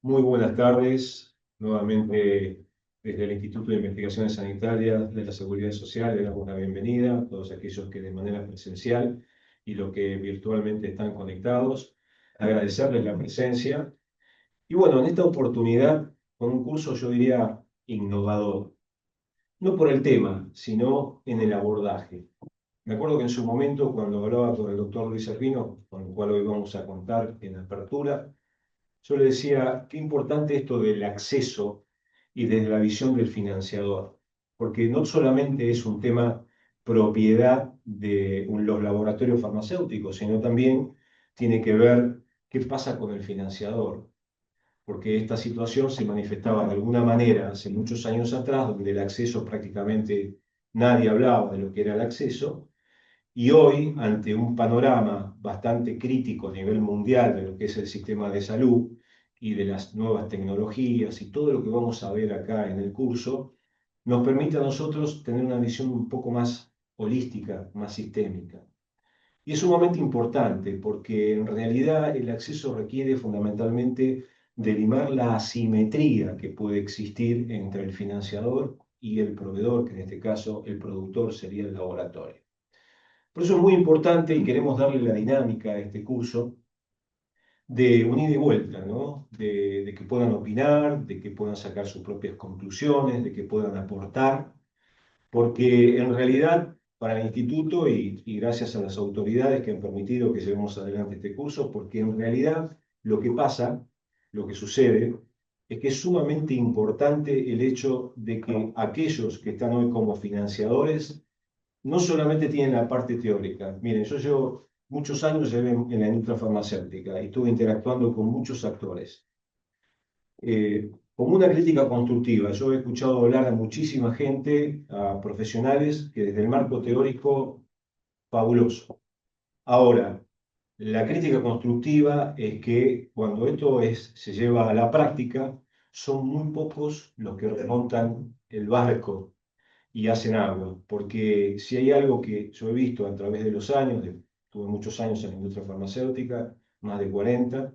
Muy buenas tardes. Nuevamente, desde el Instituto de Investigaciones Sanitarias de la Seguridad Social, le damos la bienvenida a todos aquellos que de manera presencial y los que virtualmente están conectados. Agradecerles la presencia. Y bueno, en esta oportunidad, con un curso, yo diría, innovador. No por el tema, sino en el abordaje. Me acuerdo que en su momento, cuando hablaba con el doctor Luis Servino, con el cual hoy vamos a contar en apertura, yo le decía, qué importante esto del acceso y desde la visión del financiador, porque no solamente es un tema propiedad de los laboratorios farmacéuticos, sino también tiene que ver qué pasa con el financiador, porque esta situación se manifestaba de alguna manera hace muchos años atrás, donde el acceso prácticamente nadie hablaba de lo que era el acceso, y hoy, ante un panorama bastante crítico a nivel mundial de lo que es el sistema de salud y de las nuevas tecnologías y todo lo que vamos a ver acá en el curso, nos permite a nosotros tener una visión un poco más holística, más sistémica. Y es sumamente importante porque en realidad el acceso requiere fundamentalmente de limar la asimetría que puede existir entre el financiador y el proveedor, que en este caso el productor sería el laboratorio. Por eso es muy importante y queremos darle la dinámica a este curso de un ida y vuelta, ¿no? De que puedan opinar, de que puedan sacar sus propias conclusiones, de que puedan aportar, porque en realidad para el instituto y gracias a las autoridades que han permitido que llevemos adelante este curso, porque en realidad lo que pasa, lo que sucede, es que es sumamente importante el hecho de que aquellos que están hoy como financiadores no solamente tienen la parte teórica. Miren, yo llevo muchos años en la industria farmacéutica y estuve interactuando con muchos actores. Como una crítica constructiva, yo he escuchado hablar a muchísima gente, a profesionales, que desde el marco teórico, fabuloso. Ahora, la crítica constructiva es que cuando se lleva a la práctica, son muy pocos los que remontan el barco y hacen agua, porque si hay algo que yo he visto a través de los años, tuve muchos años en la industria farmacéutica, más de 40,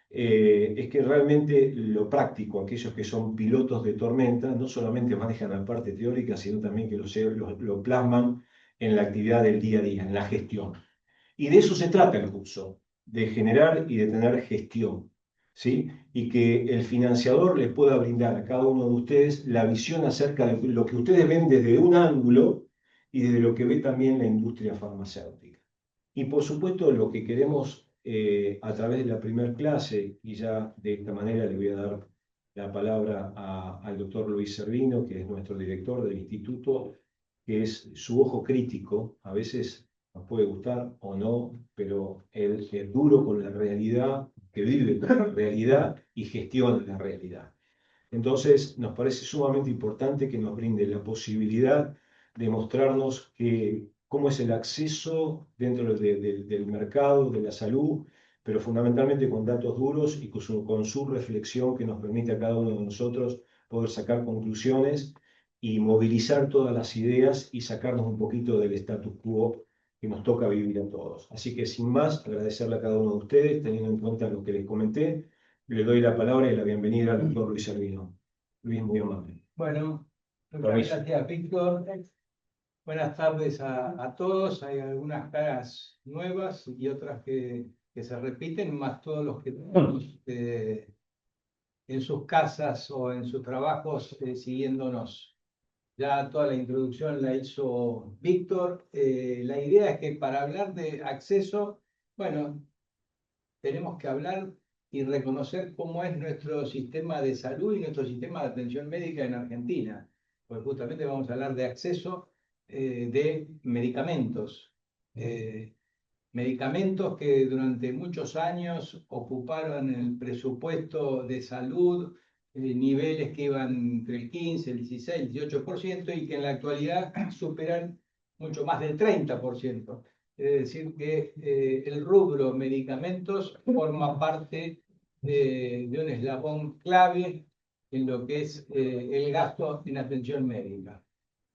es que realmente lo práctico, aquellos que son pilotos de tormenta, no solamente manejan la parte teórica, sino también que lo plasman en la actividad del día a día, en la gestión. Y de eso se trata el curso, de generar y de tener gestión, ¿sí? Y que el financiador les pueda brindar a cada uno de ustedes la visión acerca de lo que ustedes ven desde un ángulo y desde lo que ve también la industria farmacéutica. Y por supuesto lo que queremos a través de la primera clase, y ya de esta manera le voy a dar la palabra al doctor Luis Servino, que es nuestro director del instituto, que es su ojo crítico. A veces nos puede gustar o no, pero él es duro con la realidad, que vive con la realidad y gestiona la realidad. Entonces, nos parece sumamente importante que nos brinde la posibilidad de mostrarnos cómo es el acceso dentro del mercado, de la salud, pero fundamentalmente con datos duros y con su reflexión que nos permite a cada uno de nosotros poder sacar conclusiones y movilizar todas las ideas y sacarnos un poquito del status quo que nos toca vivir a todos. Así que sin más, agradecerle a cada uno de ustedes, teniendo en cuenta lo que les comenté, le doy la palabra y la bienvenida al doctor Luis Servino. Luis, muy amable. Bueno, muchas Permiso. gracias, Víctor. Buenas tardes a todos. Hay algunas caras nuevas y otras que se repiten, más todos los que tenemos en sus casas o en sus trabajos siguiéndonos. Ya toda la introducción la hizo Víctor. La idea es que para hablar de acceso, bueno, tenemos que hablar y reconocer cómo es nuestro sistema de salud y nuestro sistema de atención médica en Argentina, porque justamente vamos a hablar de acceso de medicamentos. Medicamentos que durante muchos años ocuparon el presupuesto de salud, niveles que iban entre el 15, el 16, el 18% y que en la actualidad superan mucho más del 30%. Es decir, que el rubro medicamentos forma parte de un eslabón clave en lo que es el gasto en atención médica.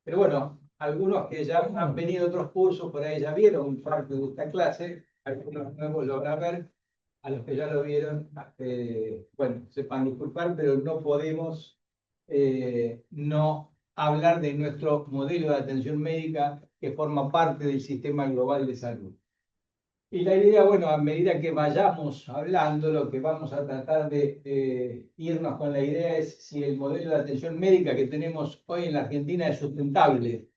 Pero bueno, algunos que ya han venido a otros cursos, por ahí ya vieron parte de esta clase, algunos nuevos lo van a ver. a los que ya lo vieron, bueno, sepan disculpar, pero no podemos no hablar de nuestro modelo de atención médica que forma parte del sistema global de salud. Y la idea, bueno, a medida que vayamos hablando, lo que vamos a tratar de irnos con la idea es si el modelo de atención médica que tenemos hoy en la Argentina es sustentable.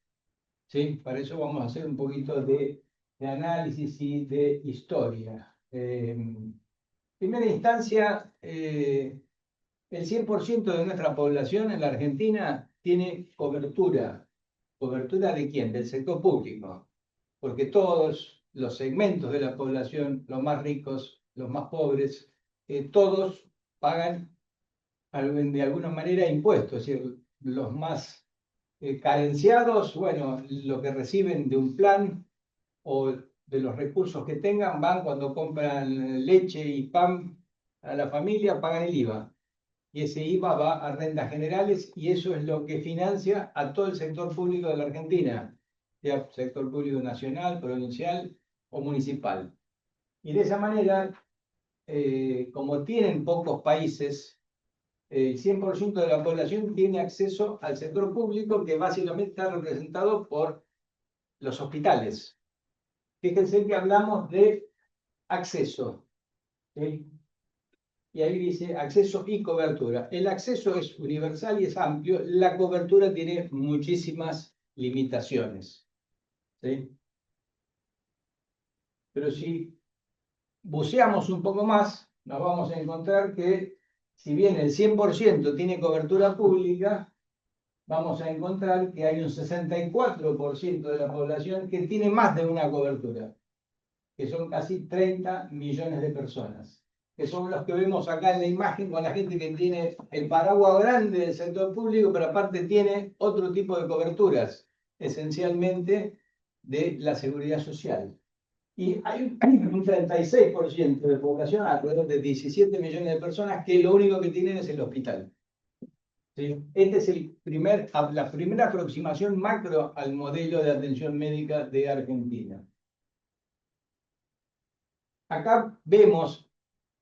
¿Sí? Para eso vamos a hacer un poquito de análisis y de historia. En primera instancia, el 100% de nuestra población en la Argentina tiene cobertura. ¿Cobertura de quién? Del sector público. Porque todos los segmentos de la población, los más ricos, los más pobres, todos pagan de alguna manera impuestos. Es decir, los más carenciados, bueno, lo que reciben de un plan o de los recursos que tengan, van cuando compran leche y pan a la familia, pagan el IVA. Y ese IVA va a rentas generales y eso es lo que financia a todo el sector público de la Argentina, sea sector público nacional, provincial o municipal. Y de esa manera, como tienen pocos países, el 100% de la población tiene acceso al sector público que básicamente está representado por los hospitales. Fíjense que hablamos de acceso, ¿sí? Y ahí dice acceso y cobertura. El acceso es universal y es amplio, la cobertura tiene muchísimas limitaciones, ¿sí? Pero si buceamos un poco más, nos vamos a encontrar que si bien el 100% tiene cobertura pública, vamos a encontrar que hay un 64% de la población que tiene más de una cobertura, que son casi 30 millones de personas, que son los que vemos acá en la imagen con la gente que tiene el paraguas grande del sector público, pero aparte tiene otro tipo de coberturas, esencialmente de la seguridad social. Y hay un 36% de población, alrededor de 17 millones de personas, que lo único que tienen es el hospital. ¿Sí? Esta es la primera aproximación macro al modelo de atención médica de Argentina. Acá vemos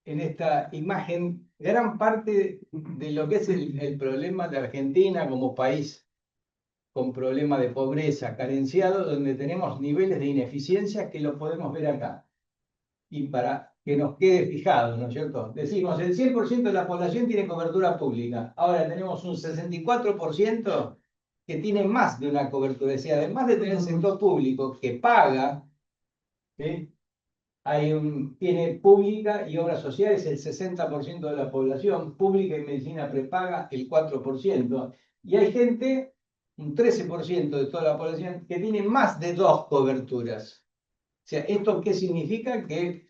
en esta imagen gran parte de lo que es el problema de Argentina como país con problema de pobreza, carenciado, donde tenemos niveles de ineficiencia que lo podemos ver acá. Y para que nos quede fijado, ¿no es cierto? Decimos, el 100% de la población tiene cobertura pública. Ahora tenemos un 64% que tiene más de una cobertura. Es decir, además de tener el sector público que paga, ¿sí? Tiene pública y obras sociales el 60% de la población, pública y medicina prepaga el 4%. Y hay gente, un 13% de toda la población, que tiene más de 2 coberturas. O sea, ¿esto qué significa? Que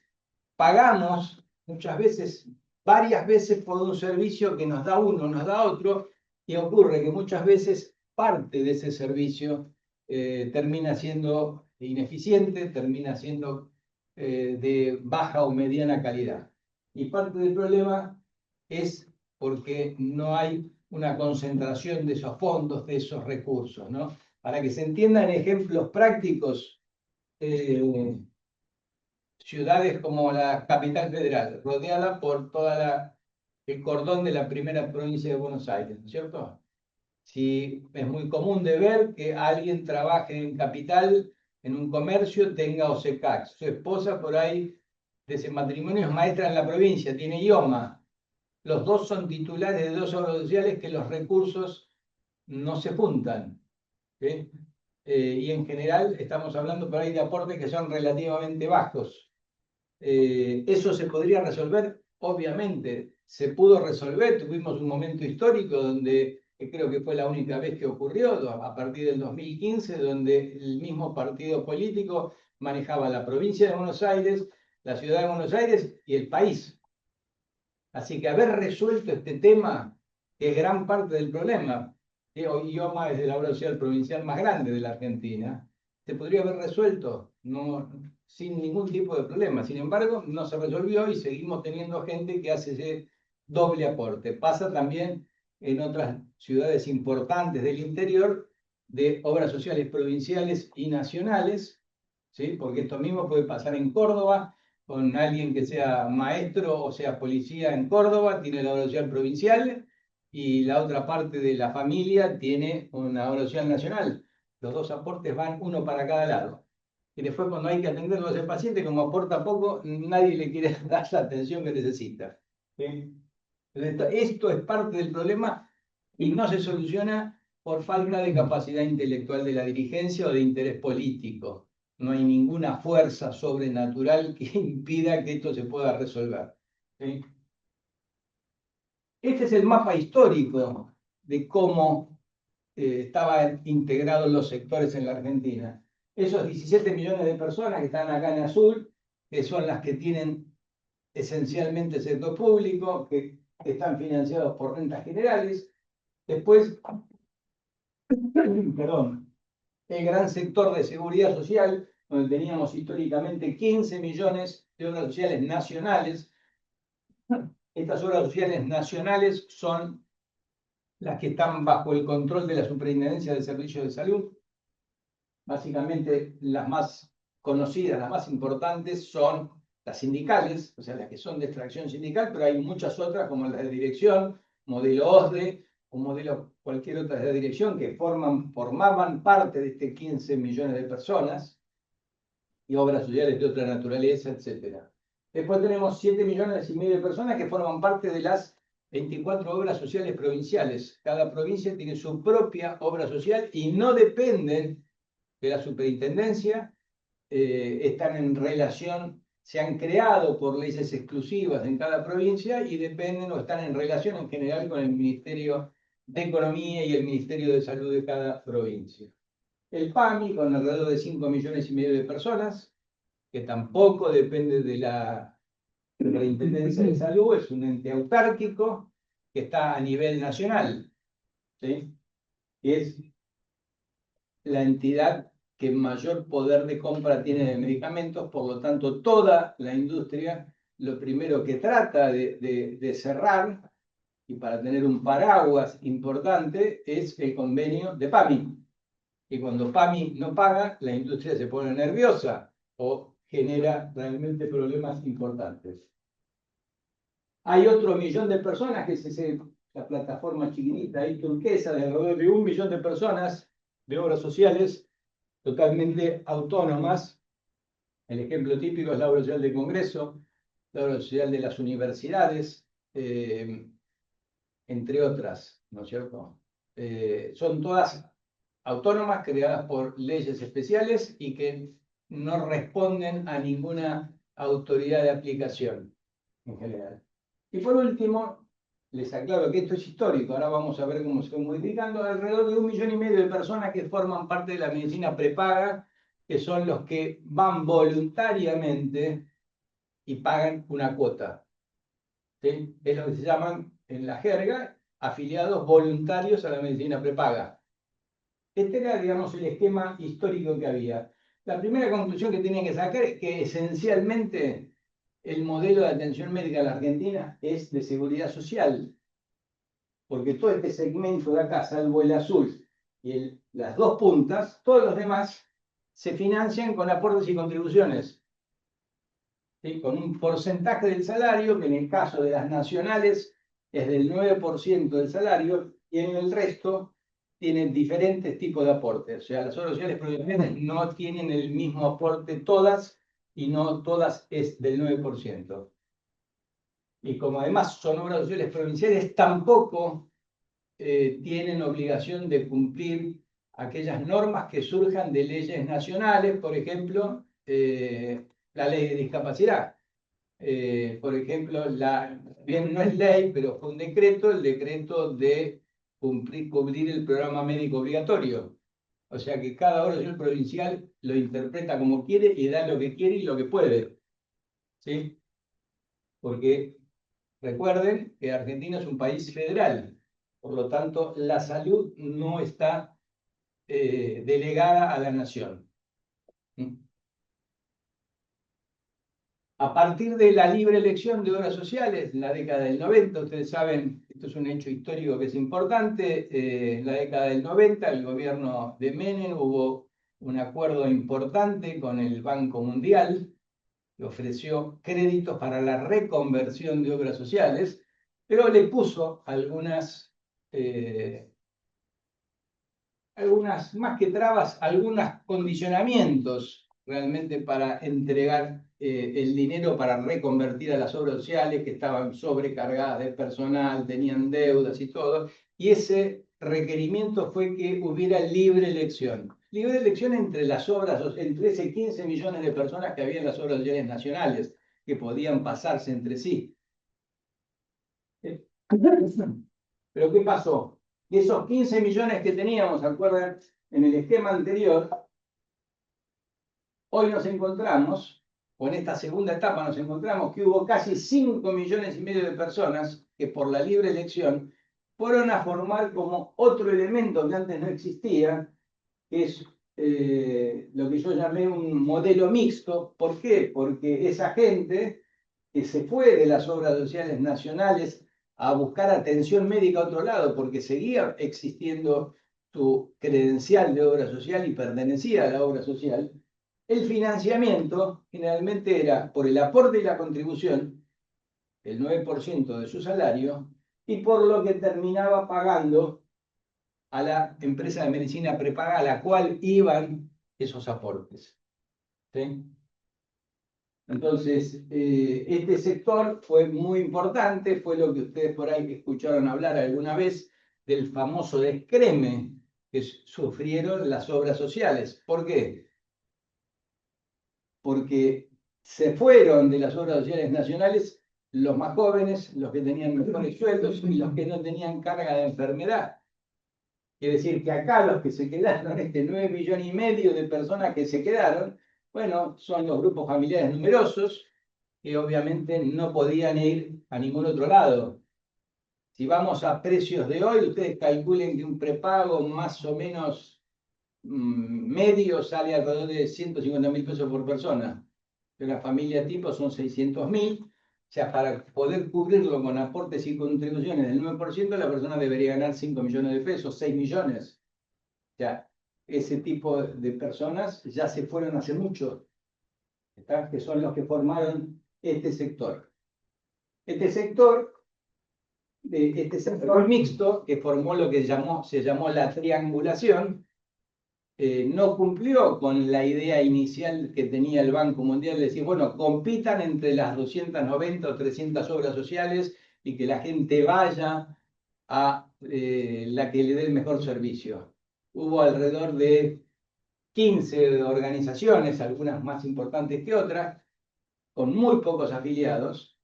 pagamos muchas veces, varias veces por un servicio que nos da uno, nos da otro, y ocurre que muchas veces parte de ese servicio termina siendo ineficiente, termina siendo de baja o mediana calidad. Y parte del problema es porque no hay una concentración de esos fondos, de esos recursos, ¿no? Para que se entiendan ejemplos prácticos, ciudades como la capital federal, rodeada por todo el cordón de la primera provincia de Buenos Aires, ¿no es cierto? Sí, es muy común de ver que alguien trabaje en capital, en un comercio, tenga OSECAC. Su esposa por ahí de ese matrimonio es maestra en la provincia, tiene IOMA. Los dos son titulares de 2 obras sociales que los recursos no se juntan, ¿sí? Y en general estamos hablando por ahí de aportes que son relativamente bajos. ¿Eso se podría resolver? Obviamente, se pudo resolver. Tuvimos un momento histórico donde creo que fue la única vez que ocurrió, a partir del 2015, donde el mismo partido político manejaba la provincia de Buenos Aires, la ciudad de Buenos Aires y el país. Así que haber resuelto este tema es gran parte del problema. Hoy IOMA es de la obra social provincial más grande de la Argentina. Se podría haber resuelto no, sin ningún tipo de problema. Sin embargo, no se resolvió y seguimos teniendo gente que hace ese doble aporte. Pasa también en otras ciudades importantes del interior de obras sociales provinciales y nacionales, ¿sí? Porque esto mismo puede pasar en Córdoba, con alguien que sea maestro o sea policía en Córdoba, tiene la obra social provincial, y la otra parte de la familia tiene una obra social nacional. Los dos aportes van uno para cada lado. Y después cuando hay que atenderlo a ese paciente, como aporta poco, nadie le quiere dar la atención que necesita. ¿Sí? Esto es parte del problema y no se soluciona por falta de capacidad intelectual de la dirigencia o de interés político. No hay ninguna fuerza sobrenatural que impida que esto se pueda resolver. ¿Sí? Este es el mapa histórico de cómo estaban integrados los sectores en la Argentina. Esos 17 millones de personas que están acá en azul, que son las que tienen esencialmente sector público, que están financiados por rentas generales. Después, perdón, el gran sector de seguridad social, donde teníamos históricamente 15 millones de obras sociales nacionales. Estas obras sociales nacionales son las que están bajo el control de la Superintendencia de Servicios de Salud. Básicamente, las más conocidas, las más importantes son las sindicales, o sea, las que son de extracción sindical, pero hay muchas otras, como las de dirección, modelo OSDE, o modelo cualquier otra de dirección, que formaban parte de este 15 millones de personas, y obras sociales de otra naturaleza, etc. Después tenemos 7 millones y medio de personas que forman parte de las 24 obras sociales provinciales. Cada provincia tiene su propia obra social y no dependen de la superintendencia, están en relación, se han creado por leyes exclusivas en cada provincia y dependen o están en relación en general con el Ministerio de Economía y el Ministerio de Salud de cada provincia. El PAMI, con alrededor de 5 millones y medio de personas, que tampoco depende de la Superintendencia de Salud, es un ente autárquico que está a nivel nacional, ¿sí? Y es la entidad que mayor poder de compra tiene de medicamentos, por lo tanto, toda la industria lo primero que trata de cerrar, y para tener un paraguas importante, es el convenio de PAMI. Y cuando PAMI no paga, la industria se pone nerviosa o genera realmente problemas importantes. Hay otro millón de personas, que es la plataforma chiquitita ahí turquesa, de alrededor de 1 millón de personas de obras sociales totalmente autónomas. El ejemplo típico es la obra social del Congreso, la obra social de las universidades, entre otras, ¿no es cierto? Son todas autónomas, creadas por leyes especiales y que no responden a ninguna autoridad de aplicación en general. Y por último, les aclaro que esto es histórico, ahora vamos a ver cómo se va modificando, alrededor de 1,5 millones de personas que forman parte de la medicina prepaga, que son los que van voluntariamente y pagan una cuota. ¿Sí? Es lo que se llaman en la jerga afiliados voluntarios a la medicina prepaga. Este era, digamos, el esquema histórico que había. La primera conclusión que tienen que sacar es que esencialmente el modelo de atención médica en la Argentina es de seguridad social, porque todo este segmento de acá, salvo el azul y las dos puntas, todos los demás se financian con aportes y contribuciones, ¿sí? Con un porcentaje del salario, que en el caso de las nacionales es del 9% del salario, y en el resto tienen diferentes tipos de aportes. O sea, las obras sociales provinciales no tienen el mismo aporte todas, y no todas es del 9%. Y como además son obras sociales provinciales, tampoco tienen obligación de cumplir aquellas normas que surjan de leyes nacionales, por ejemplo, la ley de discapacidad. Por ejemplo, bien no es ley, pero fue un decreto, el decreto de cubrir el programa médico obligatorio. O sea que cada orden provincial lo interpreta como quiere y da lo que quiere y lo que puede. ¿Sí? Porque recuerden que Argentina es un país federal, por lo tanto la salud no está delegada a la nación. ¿Mm? A partir de la libre elección de obras sociales, en la década del 90, ustedes saben, esto es un hecho histórico que es importante, en la década del 90, el gobierno de Menem hubo un acuerdo importante con el Banco Mundial, le ofreció créditos para la reconversión de obras sociales, pero le puso algunas más que trabas, algunos condicionamientos realmente para entregar el dinero para reconvertir a las obras sociales que estaban sobrecargadas de personal, tenían deudas y todo, y ese requerimiento fue que hubiera libre elección. Libre elección entre las obras, entre ese 15 millones de personas que había en las obras sociales nacionales, que podían pasarse entre sí. Pero ¿qué pasó? De esos 15 millones que teníamos, ¿se acuerdan? En el esquema anterior, hoy nos encontramos, o en esta segunda etapa nos encontramos, que hubo casi 5 millones y medio de personas que por la libre elección fueron a formar como otro elemento que antes no existía, que es lo que yo llamé un modelo mixto. ¿Por qué? Porque esa gente que se fue de las obras sociales nacionales a buscar atención médica a otro lado, porque seguía existiendo su credencial de obra social y pertenecía a la obra social, el financiamiento generalmente era por el aporte y la contribución, el 9% de su salario, y por lo que terminaba pagando a la empresa de medicina prepaga a la cual iban esos aportes. ¿Sí? Entonces, este sector fue muy importante, fue lo que ustedes por ahí escucharon hablar alguna vez del famoso descreme que sufrieron las obras sociales. ¿Por qué? Porque se fueron de las obras sociales nacionales los más jóvenes, los que tenían mejores sueldos y los que no tenían carga de enfermedad. Quiere decir que acá los que se quedaron, este 9,5 millones de personas que se quedaron, bueno, son los grupos familiares numerosos que obviamente no podían ir a ningún otro lado. Si vamos a precios de hoy, ustedes calculen que un prepago más o menos medio sale alrededor de 150.000 pesos por persona. De la familia tipo son 600.000. O sea, para poder cubrirlo con aportes y contribuciones del 9%, la persona debería ganar 5 millones de pesos, 6 millones. O sea, ese tipo de personas ya se fueron hace mucho, ¿está? Que son los que formaron este sector. Este sector mixto, que formó lo que se llamó la triangulación, no cumplió con la idea inicial que tenía el Banco Mundial de decir, bueno, compitan entre las 290 o 300 obras sociales y que la gente vaya a la que le dé el mejor servicio. Hubo alrededor de 15 organizaciones, algunas más importantes que otras, con muy pocos afiliados.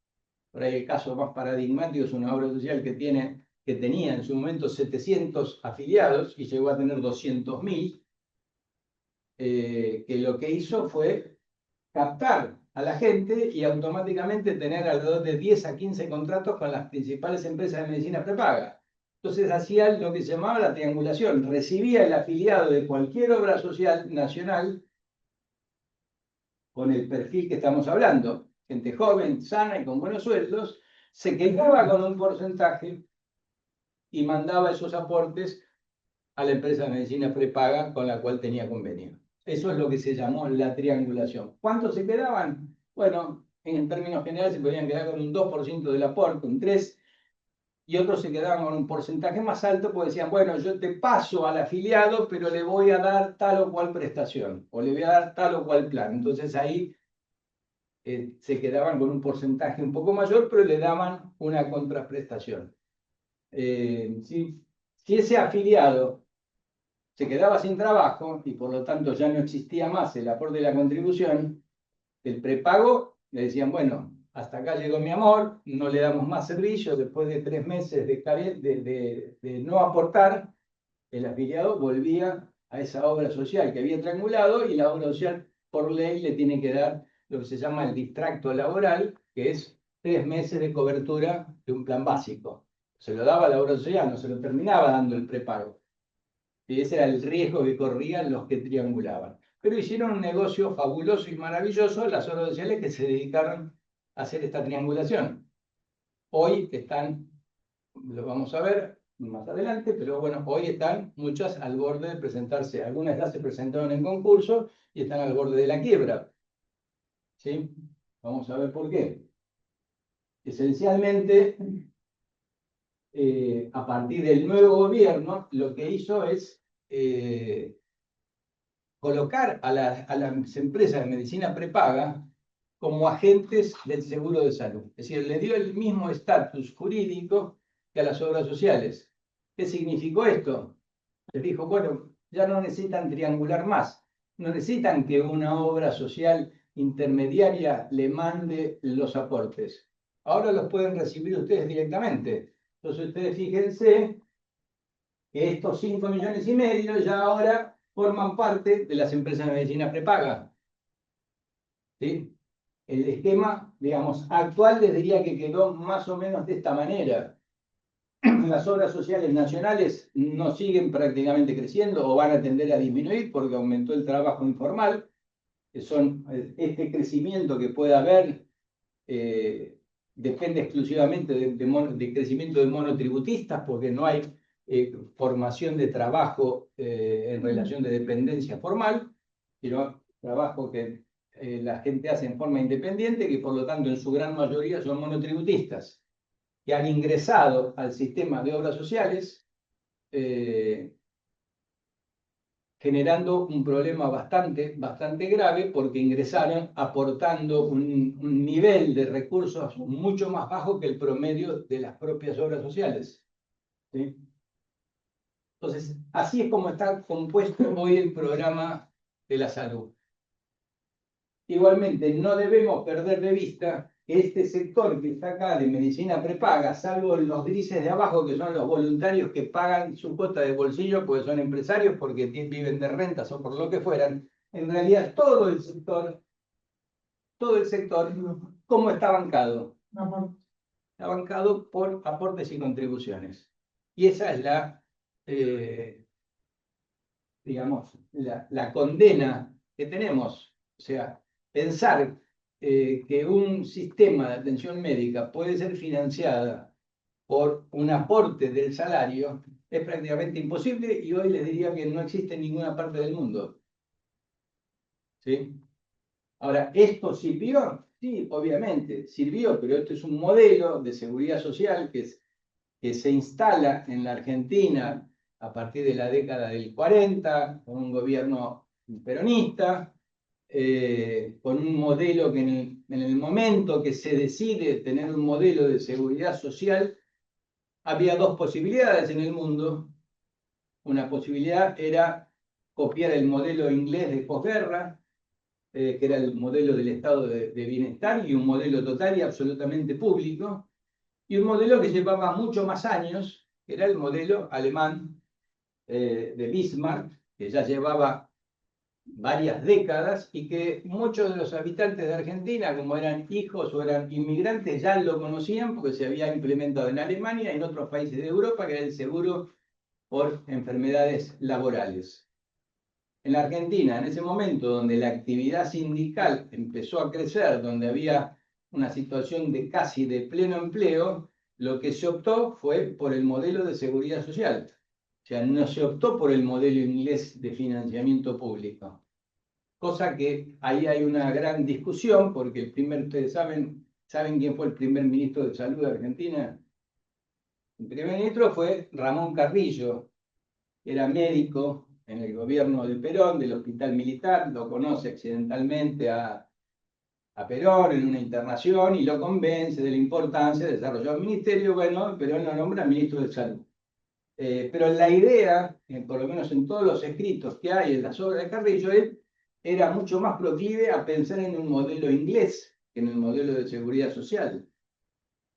Por ahí el caso más paradigmático es una obra social que tenía en su momento 700 afiliados y llegó a tener 200.000. Que lo que hizo fue captar a la gente y automáticamente tener alrededor de 10 a 15 contratos con las principales empresas de medicina prepaga. Entonces hacía lo que se llamaba la triangulación, recibía el afiliado de cualquier obra social nacional con el perfil que estamos hablando, gente joven, sana y con buenos sueldos, se quedaba con un porcentaje y mandaba esos aportes a la empresa de medicina prepaga con la cual tenía convenio. Eso es lo que se llamó la triangulación. ¿Cuántos se quedaban? Bueno, en términos generales se podían quedar con un 2% del aporte, un 3%, y otros se quedaban con un porcentaje más alto, porque decían, bueno, yo te paso al afiliado, pero le voy a dar tal o cual prestación, o le voy a dar tal o cual plan. Entonces ahí se quedaban con un porcentaje un poco mayor, pero le daban una contraprestación. Si ese afiliado se quedaba sin trabajo y por lo tanto ya no existía más el aporte de la contribución, el prepago le decían, bueno, hasta acá llegó mi amor, no le damos más servicio, después de 3 meses de no aportar, el afiliado volvía a esa obra social que había triangulado y la obra social por ley le tiene que dar lo que se llama el distracto laboral, que es 3 meses de cobertura de un plan básico. Se lo daba a la obra social, no se lo terminaba dando el prepago. Y ese era el riesgo que corrían los que triangulaban. Pero hicieron un negocio fabuloso y maravilloso las obras sociales que se dedicaron a hacer esta triangulación. Hoy están, lo vamos a ver más adelante, pero bueno, hoy están muchas al borde de presentarse. Algunas ya se presentaron en concurso y están al borde de la quiebra. ¿Sí? Vamos a ver por qué. Esencialmente, a partir del nuevo gobierno, lo que hizo es colocar a las empresas de medicina prepaga como agentes del seguro de salud. Es decir, le dio el mismo estatus jurídico que a las obras sociales. ¿Qué significó esto? Les dijo, bueno, ya no necesitan triangular más, no necesitan que una obra social intermediaria le mande los aportes. Ahora los pueden recibir ustedes directamente. Entonces ustedes fíjense que estos 5,5 millones ya ahora forman parte de las empresas de medicina prepaga. ¿Sí? El esquema, digamos, actual les diría que quedó más o menos de esta manera. Las obras sociales nacionales no siguen prácticamente creciendo o van a tender a disminuir porque aumentó el trabajo informal. Que son este crecimiento que puede haber depende exclusivamente de crecimiento de monotributistas porque no hay formación de trabajo en relación de dependencia formal, sino trabajo que la gente hace en forma independiente, que por lo tanto en su gran mayoría son monotributistas, que han ingresado al sistema de obras sociales, generando un problema bastante grave porque ingresaron aportando un nivel de recursos mucho más bajo que el promedio de las propias obras sociales. ¿Sí? Entonces, así es como está compuesto hoy el programa de la salud. Igualmente, no debemos perder de vista que este sector que está acá de medicina prepaga, salvo los grises de abajo, que son los voluntarios que pagan su cuota de bolsillo, porque son empresarios, porque viven de rentas o por lo que fueran, en realidad todo el sector, ¿cómo está bancado? Está bancado por aportes y contribuciones. Y esa es digamos, la condena que tenemos. O sea, pensar que un sistema de atención médica puede ser financiada por un aporte del salario es prácticamente imposible y hoy les diría que no existe en ninguna parte del mundo. ¿Sí? Ahora, ¿esto sirvió? Sí, obviamente, sirvió, pero esto es un modelo de seguridad social que se instala en la Argentina a partir de la década del 40, con un gobierno peronista, con un modelo que en el momento que se decide tener un modelo de seguridad social, había dos posibilidades en el mundo. Una posibilidad era copiar el modelo inglés de posguerra, que era el modelo del estado de bienestar y un modelo total y absolutamente público, y un modelo que llevaba mucho más años, que era el modelo alemán de Bismarck, que ya llevaba varias décadas y que muchos de los habitantes de Argentina, como eran hijos o eran inmigrantes, ya lo conocían porque se había implementado en Alemania y en otros países de Europa, que era el seguro por enfermedades laborales. En la Argentina, en ese momento donde la actividad sindical empezó a crecer, donde había una situación de casi de pleno empleo, lo que se optó fue por el modelo de seguridad social. O sea, no se optó por el modelo inglés de financiamiento público. Cosa que ahí hay una gran discusión, porque ustedes ¿saben quién fue el primer ministro de Salud de Argentina? El primer ministro fue Ramón Carrillo, era médico en el gobierno de Perón, del Hospital Militar, lo conoce accidentalmente a Perón en una internación y lo convence de la importancia de desarrollar un ministerio. Bueno, Perón lo nombra ministro de Salud. Pero la idea, por lo menos en todos los escritos que hay en las obras de Carrillo, él era mucho más proclive a pensar en un modelo inglés que en el modelo de seguridad social.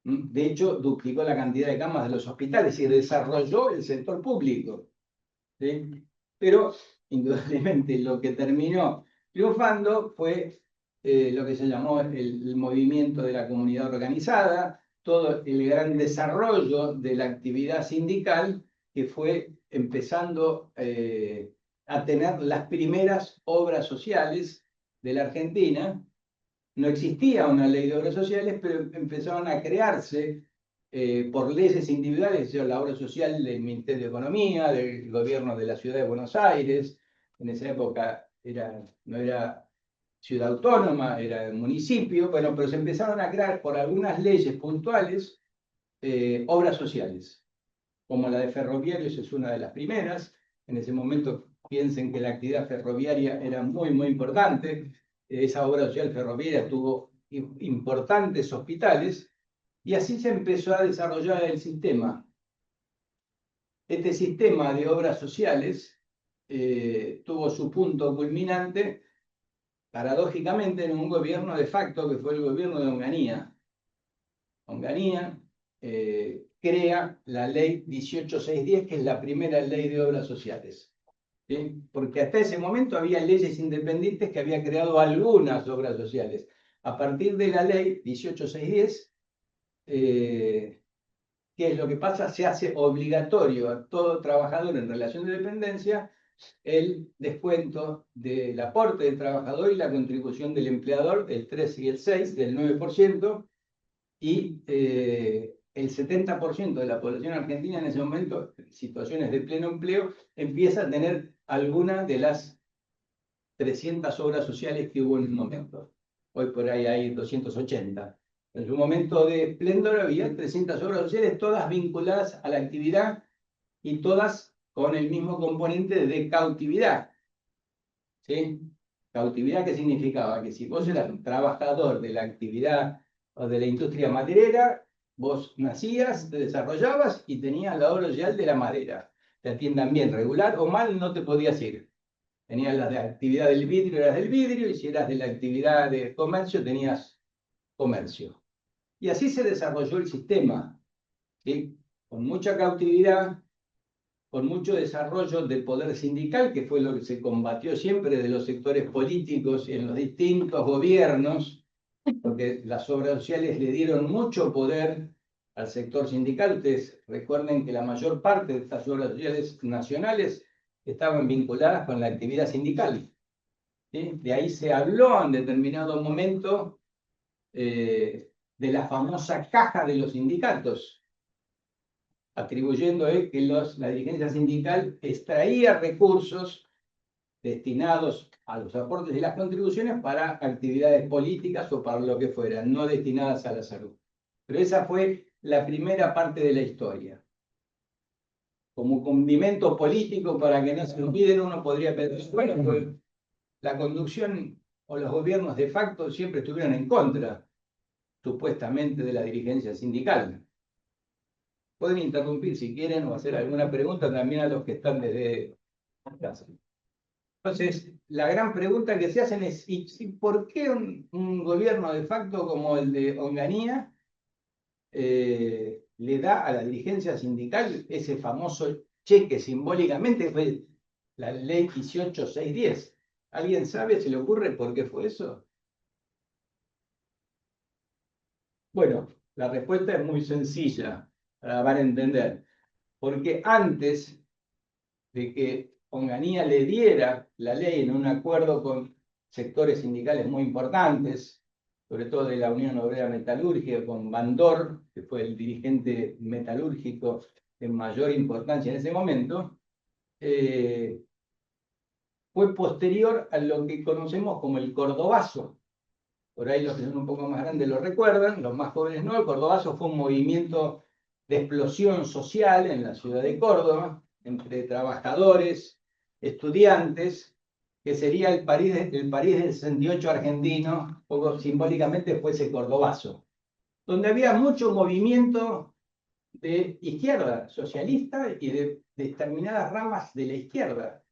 De hecho, duplicó la cantidad de camas de los hospitales y desarrolló el sector público. ¿Sí? Pero, indudablemente, lo que terminó triunfando fue lo que se llamó el movimiento de la comunidad organizada, todo el gran desarrollo de la actividad sindical que fue empezando a tener las primeras obras sociales de la Argentina. No existía una ley de obras sociales, pero empezaron a crearse por leyes individuales, la obra social del Ministerio de Economía, del gobierno de la Ciudad de Buenos Aires. En esa época no era ciudad autónoma, era el municipio, bueno, pero se empezaron a crear por algunas leyes puntuales obras sociales, como la de ferroviarios es una de las primeras. En ese momento piensen que la actividad ferroviaria era muy, muy importante. Esa obra social ferroviaria tuvo importantes hospitales y así se empezó a desarrollar el sistema. Este sistema de obras sociales tuvo su punto culminante, paradójicamente, en un gobierno de facto que fue el gobierno de Onganía. Onganía crea la ley 18610, que es la primera ley de obras sociales. ¿Sí? Porque hasta ese momento había leyes independientes que había creado algunas obras sociales. A partir de la ley 18610, ¿qué es lo que pasa? Se hace obligatorio a todo trabajador en relación de dependencia el descuento del aporte del trabajador y la contribución del empleador del 3 y el 6, del 9%, y el 70% de la población argentina en ese momento, en situaciones de pleno empleo, empieza a tener alguna de las 300 obras sociales que hubo en un momento. Hoy por ahí hay 280. En su momento de esplendor había 300 obras sociales, todas vinculadas a la actividad y todas con el mismo componente de cautividad. ¿Sí? Cautividad, ¿qué significaba? Que si vos eras un trabajador de la actividad o de la industria maderera, vos nacías, te desarrollabas y tenías la obra social de la madera. Te atiendan bien, regular o mal, no te podías ir. Tenías la de actividad del vidrio, eras del vidrio, y si eras de la actividad de comercio, tenías comercio. Y así se desarrolló el sistema, ¿sí? Con mucha cautividad, con mucho desarrollo del poder sindical, que fue lo que se combatió siempre de los sectores políticos en los distintos gobiernos, porque las obras sociales le dieron mucho poder al sector sindical. Ustedes recuerden que la mayor parte de estas obras sociales nacionales estaban vinculadas con la actividad sindical. ¿Sí? De ahí se habló en determinado momento de la famosa caja de los sindicatos, atribuyendo que la dirigencia sindical extraía recursos destinados a los aportes y las contribuciones para actividades políticas o para lo que fuera, no destinadas a la salud. Pero esa fue la primera parte de la historia. Como condimento político, para que no se olviden, uno podría pensar, bueno, pues la conducción o los gobiernos de facto siempre estuvieron en contra, supuestamente, de la dirigencia sindical. Pueden interrumpir si quieren o hacer alguna pregunta también a los que están desde casa. Entonces, la gran pregunta que se hacen es, ¿y por qué un gobierno de facto como el de Onganía le da a la dirigencia sindical ese famoso cheque simbólicamente? Fue la ley 18610. ¿Alguien sabe, se le ocurre por qué fue eso? Bueno, la respuesta es muy sencilla, la van a entender. Porque antes de que Onganía le diera la ley en un acuerdo con sectores sindicales muy importantes, sobre todo de la Unión Obrera Metalúrgica, con Bandor, que fue el dirigente metalúrgico de mayor importancia en ese momento, fue posterior a lo que conocemos como el Cordobazo. Por ahí los que son un poco más grandes lo recuerdan, los más jóvenes no. El Cordobazo fue un movimiento de explosión social en la ciudad de Córdoba, entre trabajadores, estudiantes, que sería el París del 68 argentino, poco simbólicamente fue ese Cordobazo, donde había mucho movimiento de izquierda, socialista, y de determinadas ramas de la izquierda.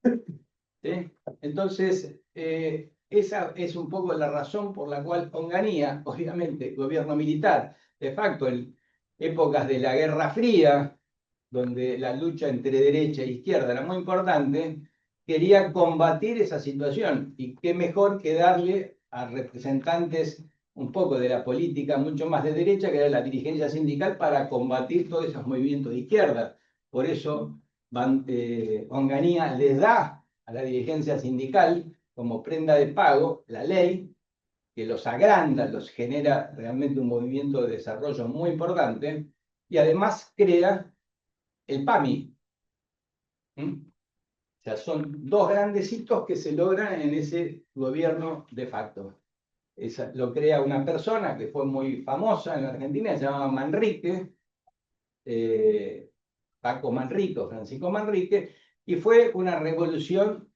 ¿Sí? Entonces, esa es un poco la razón por la cual Onganía, obviamente, gobierno militar, de facto, en épocas de la Guerra Fría, donde la lucha entre derecha e izquierda era muy importante, quería combatir esa situación. Y qué mejor que darle a representantes un poco de la política mucho más de derecha, que era la dirigencia sindical, para combatir todos esos movimientos de izquierda. Por eso Onganía les da a la dirigencia sindical como prenda de pago la ley, que los agranda, los genera realmente un movimiento de desarrollo muy importante, y además crea el PAMI. ¿Mm? sea, son dos grandes hitos que se logran en ese gobierno de facto. Lo crea una persona que fue muy famosa en la Argentina, se llamaba Manrique, Paco Manrique, Francisco Manrique, y fue una revolución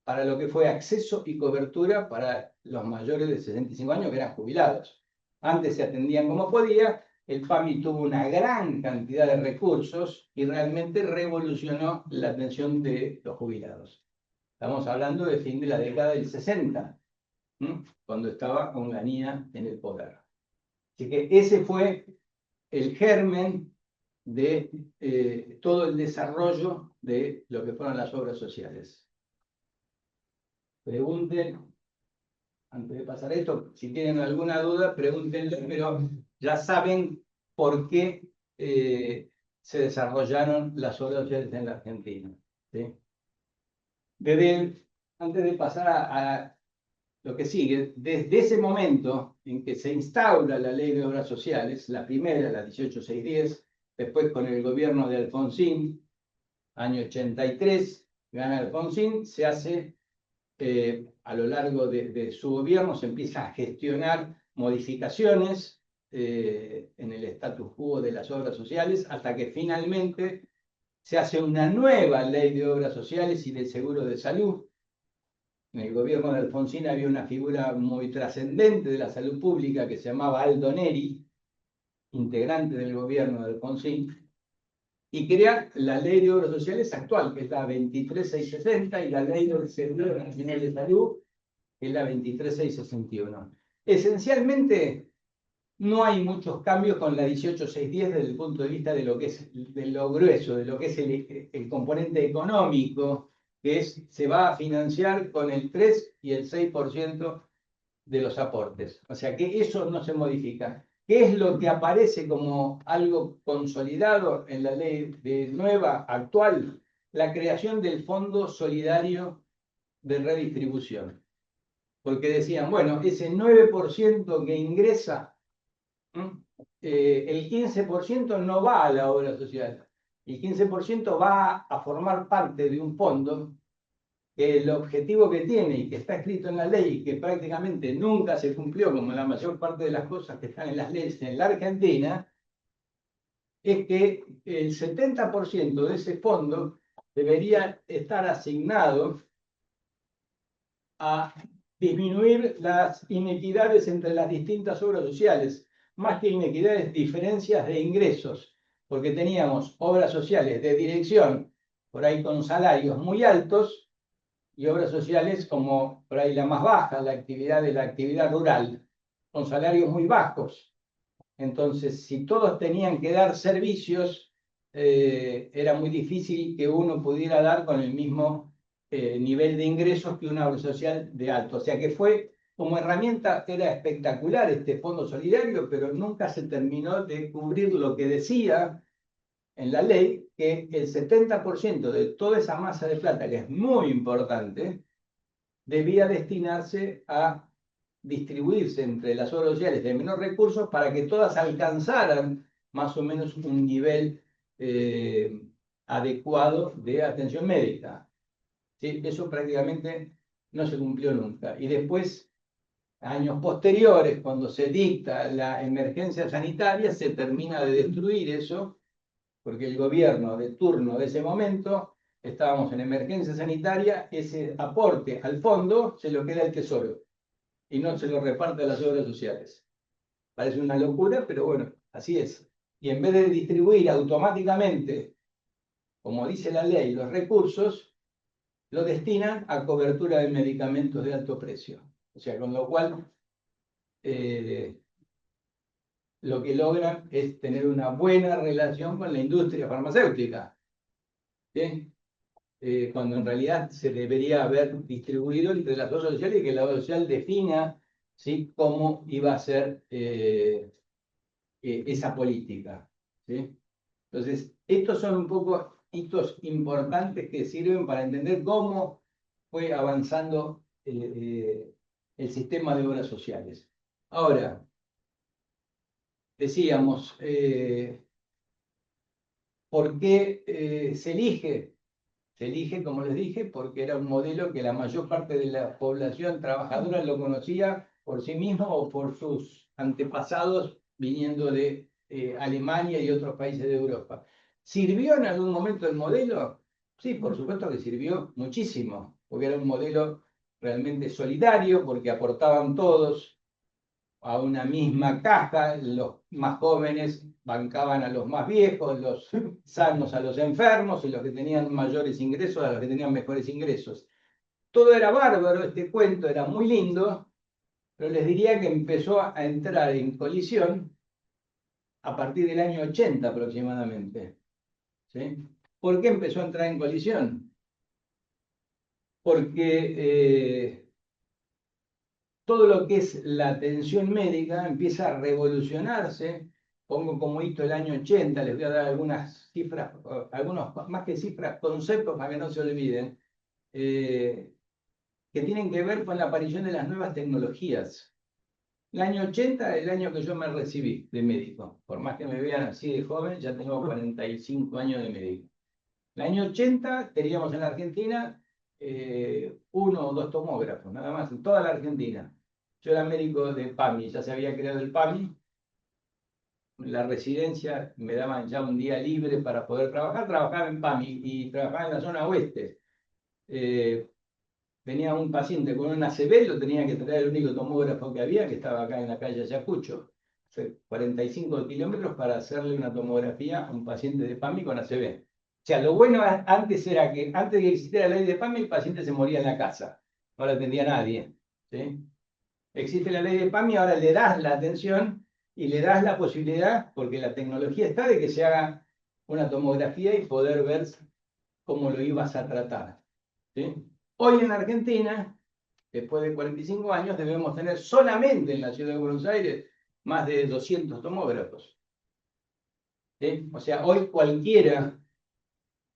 para lo que fue acceso y cobertura para los mayores de 65 años que eran jubilados. Antes se atendían como podía, el PAMI tuvo una gran cantidad de recursos y realmente revolucionó la atención de los jubilados. Estamos hablando del fin de la década del 60, cuando estaba Onganía en el poder. Así que ese fue el germen de todo el desarrollo de lo que fueron las obras sociales. Pregunten, antes de pasar esto, si tienen alguna duda, pregúntenle, pero ya saben por qué se desarrollaron las obras sociales en la Argentina. ¿Sí? Antes de pasar a lo que sigue, desde ese momento en que se instaura la Ley de Obras Sociales, la primera, la 18610, después con el gobierno de Alfonsín, año 83, gana Alfonsín, se hace, a lo largo de su gobierno, se empieza a gestionar modificaciones en el status quo de las obras sociales, hasta que finalmente se hace una nueva Ley de Obras Sociales y de Seguro de Salud. En el gobierno de Alfonsín había una figura muy trascendente de la salud pública que se llamaba Aldo Neri, integrante del gobierno de Alfonsín, y crea la Ley de Obras Sociales actual, que es la 23660, y la Ley del Seguro Nacional de Salud, que es la 23661. Esencialmente, no hay muchos cambios con la 18610 desde el punto de vista de lo que es de lo grueso, de lo que es el componente económico, que se va a financiar con el 3 y el 6% de los aportes. O sea que eso no se modifica. ¿Qué es lo que aparece como algo consolidado en la ley de nueva actual? La creación del Fondo Solidario de Redistribución. Porque decían, bueno, ese 9% que ingresa, el 15% no va a la obra social. El 15% va a formar parte de un fondo que el objetivo que tiene y que está escrito en la ley y que prácticamente nunca se cumplió, como la mayor parte de las cosas que están en las leyes en la Argentina, es que el 70% de ese fondo debería estar asignado a disminuir las inequidades entre las distintas obras sociales, más que inequidades, diferencias de ingresos, porque teníamos obras sociales de dirección, por ahí con salarios muy altos, y obras sociales como por ahí la más baja, la actividad rural, con salarios muy bajos. Entonces, si todos tenían que dar servicios, era muy difícil que uno pudiera dar con el mismo nivel de ingresos que una obra social de alto. O sea que fue como herramienta, era espectacular este fondo solidario, pero nunca se terminó de cubrir lo que decía en la ley, que el 70% de toda esa masa de plata, que es muy importante, debía destinarse a distribuirse entre las obras sociales de menos recursos para que todas alcanzaran más o menos un nivel adecuado de atención médica. ¿Sí? Eso prácticamente no se cumplió nunca. Y después, años posteriores, cuando se dicta la emergencia sanitaria, se termina de destruir eso, porque el gobierno de turno de ese momento, estábamos en emergencia sanitaria, ese aporte al fondo se lo queda el Tesoro y no se lo reparte a las obras sociales. Parece una locura, pero bueno, así es. Y en vez de distribuir automáticamente, como dice la ley, los recursos, lo destinan a cobertura de medicamentos de alto precio. O sea, con lo cual lo que logran es tener una buena relación con la industria farmacéutica. ¿Sí? Cuando en realidad se debería haber distribuido entre las obras sociales y que la obra social defina, ¿sí?, cómo iba a ser esa política. ¿Sí? Entonces, estos son un poco hitos importantes que sirven para entender cómo fue avanzando el sistema de obras sociales. Ahora, decíamos, ¿por qué se elige Se elige, como les dije, porque era un modelo que la mayor parte de la población trabajadora lo conocía por sí mismo o por sus antepasados viniendo de Alemania y otros países de Europa. ¿Sirvió en algún momento el modelo? Sí, por supuesto que sirvió muchísimo, porque era un modelo realmente solidario, porque aportaban todos a una misma caja, los más jóvenes bancaban a los más viejos, los sanos a los enfermos y los que tenían mayores ingresos a los que tenían mejores ingresos. Todo era bárbaro, este cuento era muy lindo, pero les diría que empezó a entrar en colisión a partir del año 80 aproximadamente. ¿Sí? ¿Por qué empezó a entrar en colisión? Porque todo lo que es la atención médica empieza a revolucionarse. Pongo como hito el año 80, les voy a dar algunas cifras, algunos más que cifras, conceptos para que no se olviden, que tienen que ver con la aparición de las nuevas tecnologías. El año 80 es el año que yo me recibí de médico. Por más que me vean así de joven, ya tengo 45 años de médico. El año 80 teníamos en la Argentina uno o dos tomógrafos, nada más, en toda la Argentina. Yo era médico de PAMI, ya se había creado el PAMI. En la residencia me daban ya un día libre para poder trabajar. Trabajaba en PAMI y trabajaba en la zona oeste. Venía un paciente con una ACV, lo tenía que traer el único tomógrafo que había, que estaba acá en la calle Ayacucho. 45 kilómetros para hacerle una tomografía a un paciente de PAMI con ACV. O sea, lo bueno antes era que antes de que existiera la ley de PAMI, el paciente se moría en la casa. No lo atendía nadie. ¿Sí? Existe la ley de PAMI, ahora le das la atención y le das la posibilidad, porque la tecnología está, de que se haga una tomografía y poder ver cómo lo ibas a tratar. ¿Sí? Hoy en Argentina, después de 45 años, debemos tener solamente en la ciudad de Buenos Aires más de 200 tomógrafos. ¿Sí? O sea, hoy cualquiera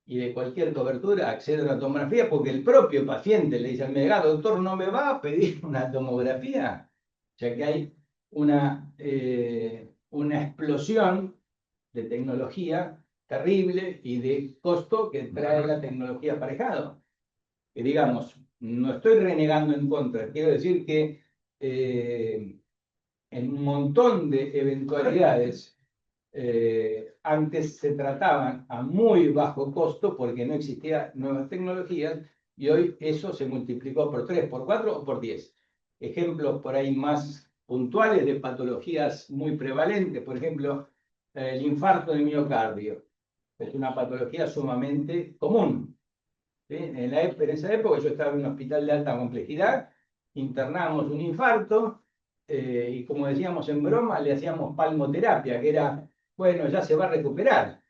y de cualquier cobertura accede a una tomografía porque el propio paciente le dice al médico: doctor, ¿no me va a pedir una tomografía? Ya que hay una explosión de tecnología terrible y de costo que trae la tecnología aparejado. Que digamos, no estoy renegando en contra, quiero decir que en un montón de eventualidades antes se trataban a muy bajo costo porque no existían nuevas tecnologías y hoy eso se multiplicó por 3, por 4 o por 10. Ejemplos por ahí más puntuales de patologías muy prevalentes, por ejemplo, el infarto de miocardio. Es una patología sumamente común. ¿Sí? En esa época yo estaba en un hospital de alta complejidad, internamos un infarto y como decíamos en broma, le hacíamos palmoterapia, que era, bueno, ya se va a recuperar,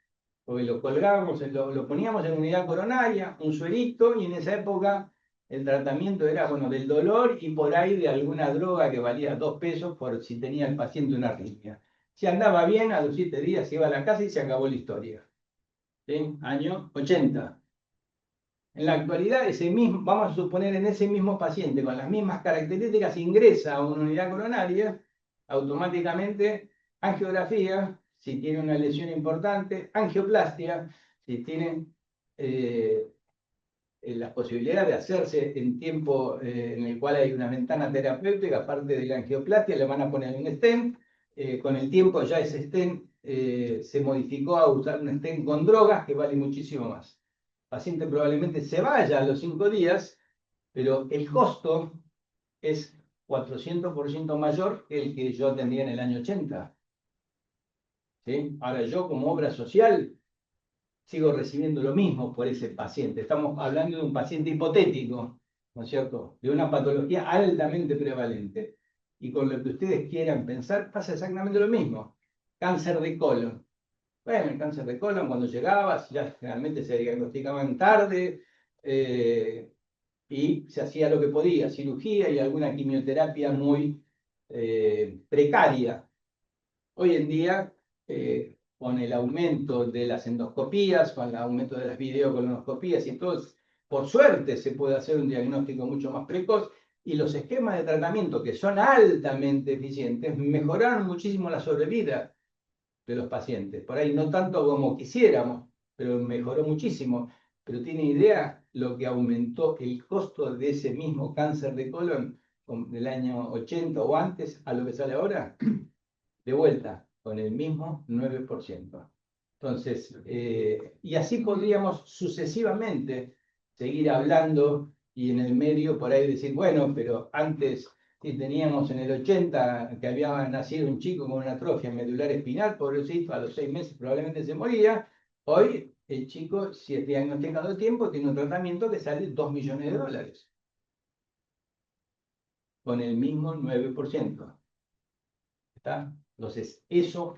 porque lo colgábamos, lo poníamos en unidad coronaria, un suerito, y en esa época el tratamiento era, bueno, del dolor y por ahí de alguna droga que valía 2 pesos por si tenía el paciente una arritmia. Si andaba bien, a los 7 días se iba a la casa y se acabó la historia. ¿Sí? Año 80. En la actualidad, vamos a suponer en ese mismo paciente con las mismas características ingresa a una unidad coronaria, automáticamente angiografía, si tiene una lesión importante, angioplastia, si tiene la posibilidad de hacerse en tiempo en el cual hay una ventana terapéutica, aparte de la angioplastia, le van a poner un stent. Con el tiempo ya ese stent se modificó a usar un stent con drogas que vale muchísimo más. El paciente probablemente se vaya a los 5 días, pero el costo es 400% mayor que el que yo atendía en el año 80. ¿Sí? Ahora yo como obra social sigo recibiendo lo mismo por ese paciente. Estamos hablando de un paciente hipotético, ¿no es cierto? De una patología altamente prevalente. Y con lo que ustedes quieran pensar, pasa exactamente lo mismo. Cáncer de colon. Bueno, el cáncer de colon cuando llegaba, ya generalmente se diagnosticaban tarde y se hacía lo que podía, cirugía y alguna quimioterapia muy precaria. Hoy en día, con el aumento de las endoscopías, con el aumento de las videocolonoscopías y todo, por suerte se puede hacer un diagnóstico mucho más precoz y los esquemas de tratamiento que son altamente eficientes mejoraron muchísimo la sobrevida de los pacientes. Por ahí no tanto como quisiéramos, pero mejoró muchísimo. pero ¿tiene idea lo que aumentó el costo de ese mismo cáncer de colon del año 80 o antes a lo que sale ahora? De vuelta, con el mismo 9%. Entonces, y así podríamos sucesivamente seguir hablando y en el medio por ahí decir, bueno, pero antes si teníamos en el 80 que había nacido un chico con una atrofia medular espinal, pobrecito, a los 6 meses probablemente se moría. Hoy el chico, si es diagnosticado a tiempo, tiene un tratamiento que sale 2 millones de dólares. Con el mismo 9%. ¿Está? Entonces, eso,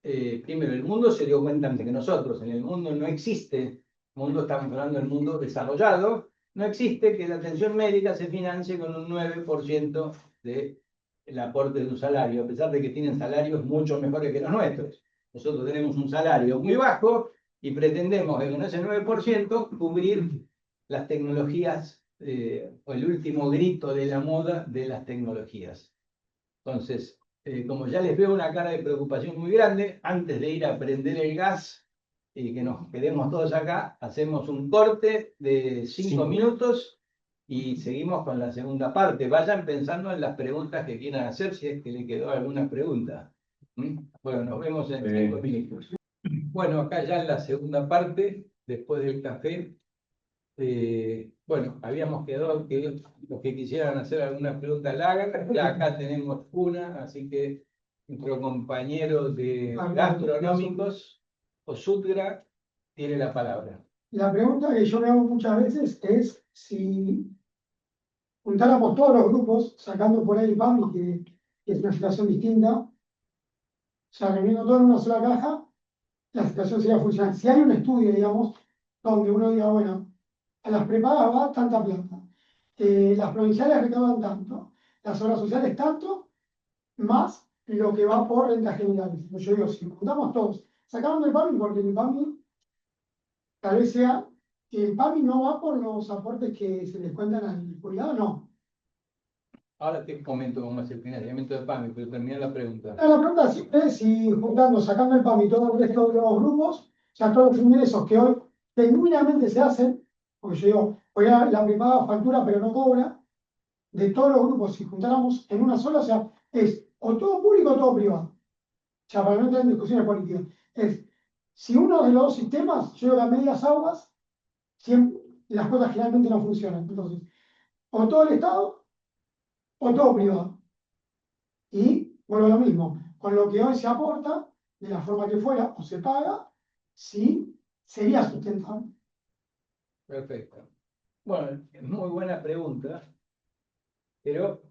primero, el mundo se dio cuenta de que nosotros, en el mundo no existe, mundo estamos hablando del mundo desarrollado, no existe que la atención médica se financie con un 9% del aporte de un salario, a pesar de que tienen salarios mucho mejores que los nuestros. Nosotros tenemos un salario muy bajo y pretendemos que con ese 9% cubrir las tecnologías o el último grito de la moda de las tecnologías. Entonces, como ya les veo una cara de preocupación muy grande, antes de ir a prender el gas y que nos quedemos todos acá, hacemos un corte de 5 minutos y seguimos con la segunda parte. Vayan pensando en las preguntas que quieran hacer, si es que le quedó alguna pregunta. Bueno, nos vemos en 5 minutos. Bueno, acá ya en la segunda parte, después del café, bueno, habíamos quedado que los que quisieran hacer alguna pregunta la hagan. Ya acá tenemos una, así que nuestro compañero de gastronómicos, Osutgra, tiene la palabra. La pregunta que yo me hago muchas veces es si juntáramos todos los grupos, sacando por ahí el PAMI, que es una situación distinta, o sea, reuniendo todo en una sola caja, la situación sería funcional. Si hay un estudio, digamos, donde uno diga, bueno, a las prepagas va tanta plata, las provinciales recaudan tanto, las obras sociales tanto, más lo que va por rentas generales. Yo digo, si juntamos todos, sacando el PAMI, porque el PAMI tal vez sea que el PAMI no va por los aportes que se les cuentan al jubilado, no. Ahora te comento cómo es el financiamiento del PAMI, pero termina la pregunta. La pregunta siempre es si juntando, sacando el PAMI y todo el resto de los grupos, o sea, todos los ingresos que hoy genuinamente se hacen, porque yo digo, hoy la prepaga factura pero no cobra, de todos los grupos, si juntáramos en una sola, o sea, es o todo público o todo privado. O sea, para no entrar en discusiones políticas. Es, si uno de los dos sistemas, yo creo que a medias aguas, siempre, las cosas generalmente no funcionan. Entonces, o todo el Estado o todo privado. Y vuelvo a lo mismo, con lo que hoy se aporta, de la forma que fuera, o se paga, sí sería sustentable. Perfecto. Bueno, es muy buena pregunta, pero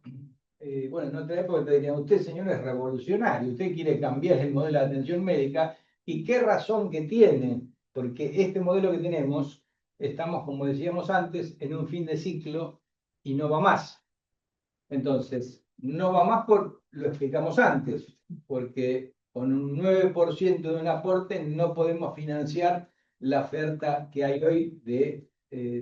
bueno, en otra época te dirían, usted señor es revolucionario, usted quiere cambiar el modelo de atención médica, y qué razón que tiene, porque este modelo que tenemos, estamos, como decíamos antes, en un fin de ciclo y no va más. Entonces, no va más por, lo explicamos antes, porque con un 9% de un aporte no podemos financiar la oferta que hay hoy de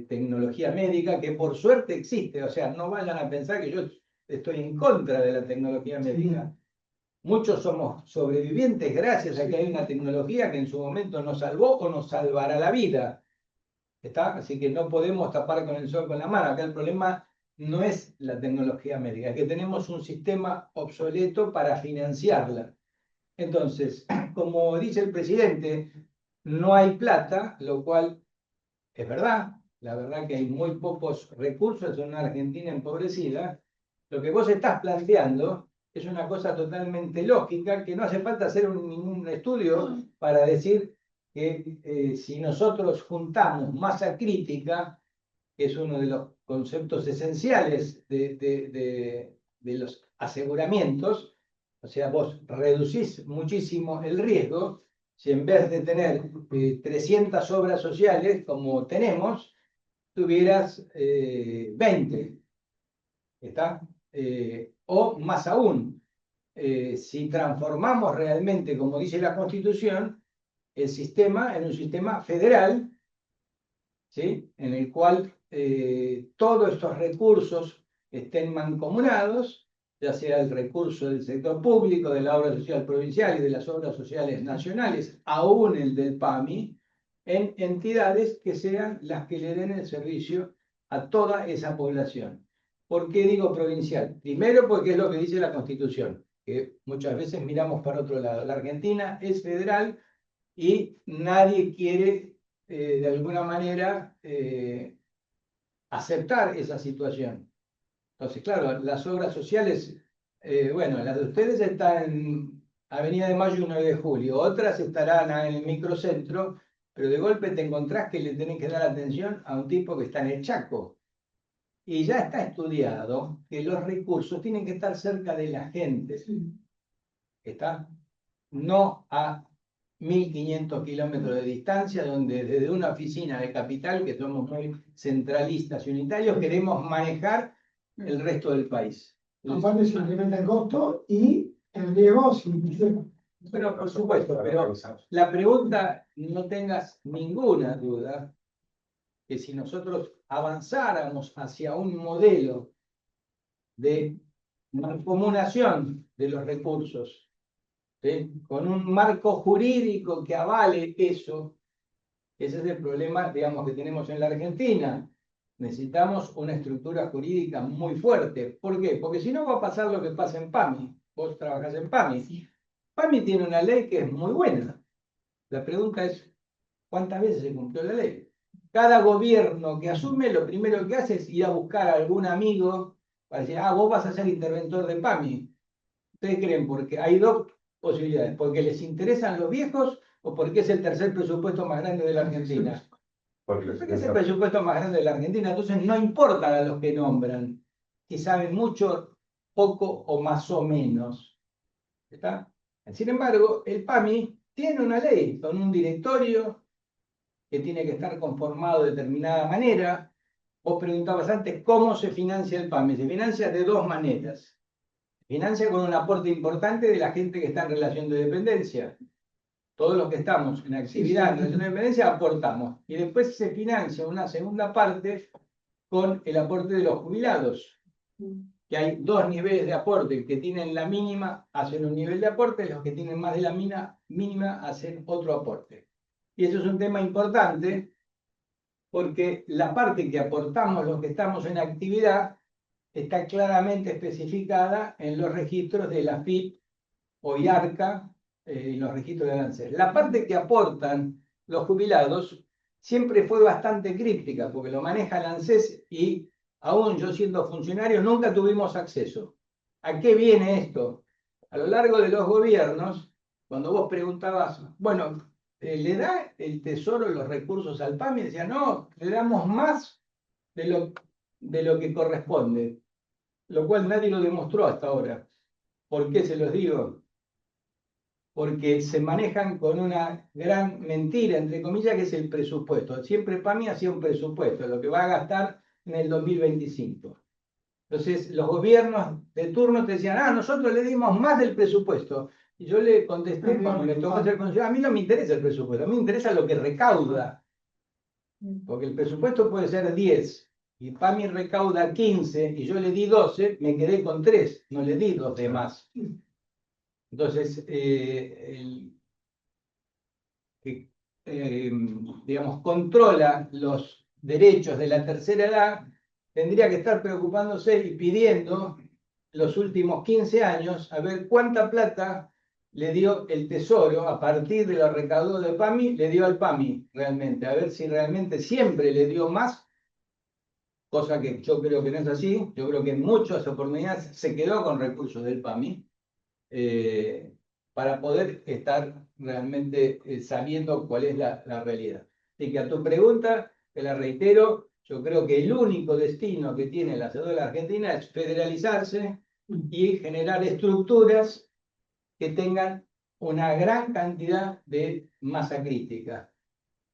tecnología médica, que por suerte existe. O sea, no vayan a pensar que yo estoy en contra de la tecnología médica. Muchos somos sobrevivientes gracias a que hay una tecnología que en su momento nos salvó o nos salvará la vida. ¿Está? Así que no podemos tapar con el sol con la mano. Acá el problema no es la tecnología médica, es que tenemos un sistema obsoleto para financiarla. Entonces, como dice el presidente, no hay plata, lo cual es verdad. La verdad que hay muy pocos recursos en una Argentina empobrecida. Lo que vos estás planteando es una cosa totalmente lógica, que no hace falta hacer ningún estudio para decir que si nosotros juntamos masa crítica, que es uno de los conceptos esenciales de los aseguramientos, o sea, vos reducís muchísimo el riesgo, si en vez de tener 300 obras sociales como tenemos, tuvieras 20, ¿está? O más aún, si transformamos realmente, como dice la Constitución, el sistema en un sistema federal, ¿sí? En el cual todos estos recursos estén mancomunados, ya sea el recurso del sector público, de la obra social provincial y de las obras sociales nacionales, aún el del PAMI, en entidades que sean las que le den el servicio a toda esa población. ¿Por qué digo provincial? Primero porque es lo que dice la Constitución, que muchas veces miramos para otro lado. La Argentina es federal y nadie quiere, de alguna manera, aceptar esa situación. Entonces, claro, las obras sociales, bueno, las de ustedes están en Avenida de Mayo y 9 de Julio, otras estarán en el microcentro, pero de golpe te encontrás que le tenés que dar atención a un tipo que está en el Chaco. Y ya está estudiado que los recursos tienen que estar cerca de la gente. ¿Está? No a 1500 kilómetros de distancia, donde desde una oficina de capital, que somos muy centralistas y unitarios, queremos manejar el resto del país. Aparte se incrementa el costo y el riesgo se Bueno, por supuesto, pero la pregunta, no tengas ninguna duda, que si nosotros avanzáramos hacia un modelo de mancomunación de los recursos, ¿sí?, con un marco jurídico que avale eso, ese es el problema, digamos, que tenemos en la Argentina. Necesitamos una estructura jurídica muy fuerte. ¿Por qué? Porque si no va a pasar lo que pasa en PAMI. Vos trabajás en PAMI. PAMI tiene una ley que es muy buena. La pregunta es, ¿cuántas veces se cumplió la ley? Cada gobierno que asume, lo primero que hace es ir a buscar a algún amigo para decir, vos vas a ser interventor de PAMI. ¿Ustedes creen? Porque hay dos posibilidades. Porque les interesan los viejos o porque es el tercer presupuesto más grande de la Argentina. Porque es el presupuesto más grande de la Argentina, entonces no importa a los que nombran, si saben mucho, poco o más o menos. ¿Está? Sin embargo, el PAMI tiene una ley con un directorio que tiene que estar conformado de determinada manera. Vos preguntabas antes cómo se financia el PAMI. Se financia de dos maneras. Se financia con un aporte importante de la gente que está en relación de dependencia. Todos los que estamos en actividad en relación de dependencia aportamos. Y después se financia una segunda parte con el aporte de los jubilados. Que hay dos niveles de aporte. El que tienen la mínima hacen un nivel de aporte, los que tienen más de la mínima hacen otro aporte. Y eso es un tema importante porque la parte que aportamos los que estamos en actividad está claramente especificada en los registros de la AFIP o IARCA, y los registros de ANSES. La parte que aportan los jubilados siempre fue bastante críptica, porque lo maneja el ANSES y aún yo siendo funcionario nunca tuvimos acceso. ¿A qué viene esto? A lo largo de los gobiernos, cuando vos preguntabas, bueno, ¿le da el Tesoro los recursos al PAMI? Decía, no, le damos más de lo que corresponde, lo cual nadie lo demostró hasta ahora. ¿Por qué se los digo? Porque se manejan con una gran mentira, entre comillas, que es el presupuesto. Siempre PAMI hacía un presupuesto, lo que va a gastar en el 2025. Entonces, los gobiernos de turno te decían, nosotros le dimos más del presupuesto. Y yo le contesté cuando me tocó hacer consejo, a mí no me interesa el presupuesto, a mí me interesa lo que recauda. Porque el presupuesto puede ser 10, y PAMI recauda 15, y yo le di 12, me quedé con 3, no le di 2 de más. Entonces, digamos, controla los derechos de la tercera edad, tendría que estar preocupándose y pidiendo los últimos 15 años a ver cuánta plata le dio el Tesoro a partir de lo recaudado de PAMI, le dio al PAMI realmente, a ver si realmente siempre le dio más, cosa que yo creo que no es así. Yo creo que en muchas oportunidades se quedó con recursos del PAMI, para poder estar realmente sabiendo cuál es la realidad. Así que a tu pregunta, te la reitero, yo creo que el único destino que tiene la cédula argentina es federalizarse y generar estructuras que tengan una gran cantidad de masa crítica.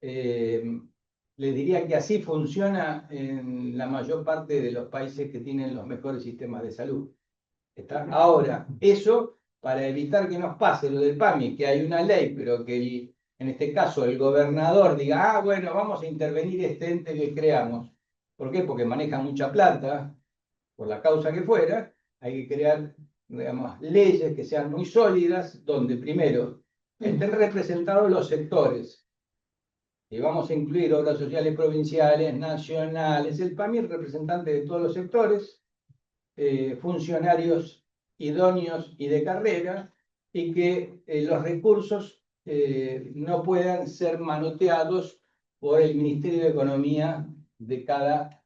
Les diría que así funciona en la mayor parte de los países que tienen los mejores sistemas de salud. ¿Está? Ahora, eso para evitar que nos pase lo del PAMI, que hay una ley, pero que en este caso el gobernador diga, bueno, vamos a intervenir este ente que creamos. ¿Por qué? Porque maneja mucha plata, por la causa que fuera. Hay que crear, digamos, leyes que sean muy sólidas, donde primero estén representados los sectores. y vamos a incluir obras sociales provinciales, nacionales, el PAMI es representante de todos los sectores, funcionarios idóneos y de carrera, y que los recursos no puedan ser manoteados por el Ministerio de Economía de cada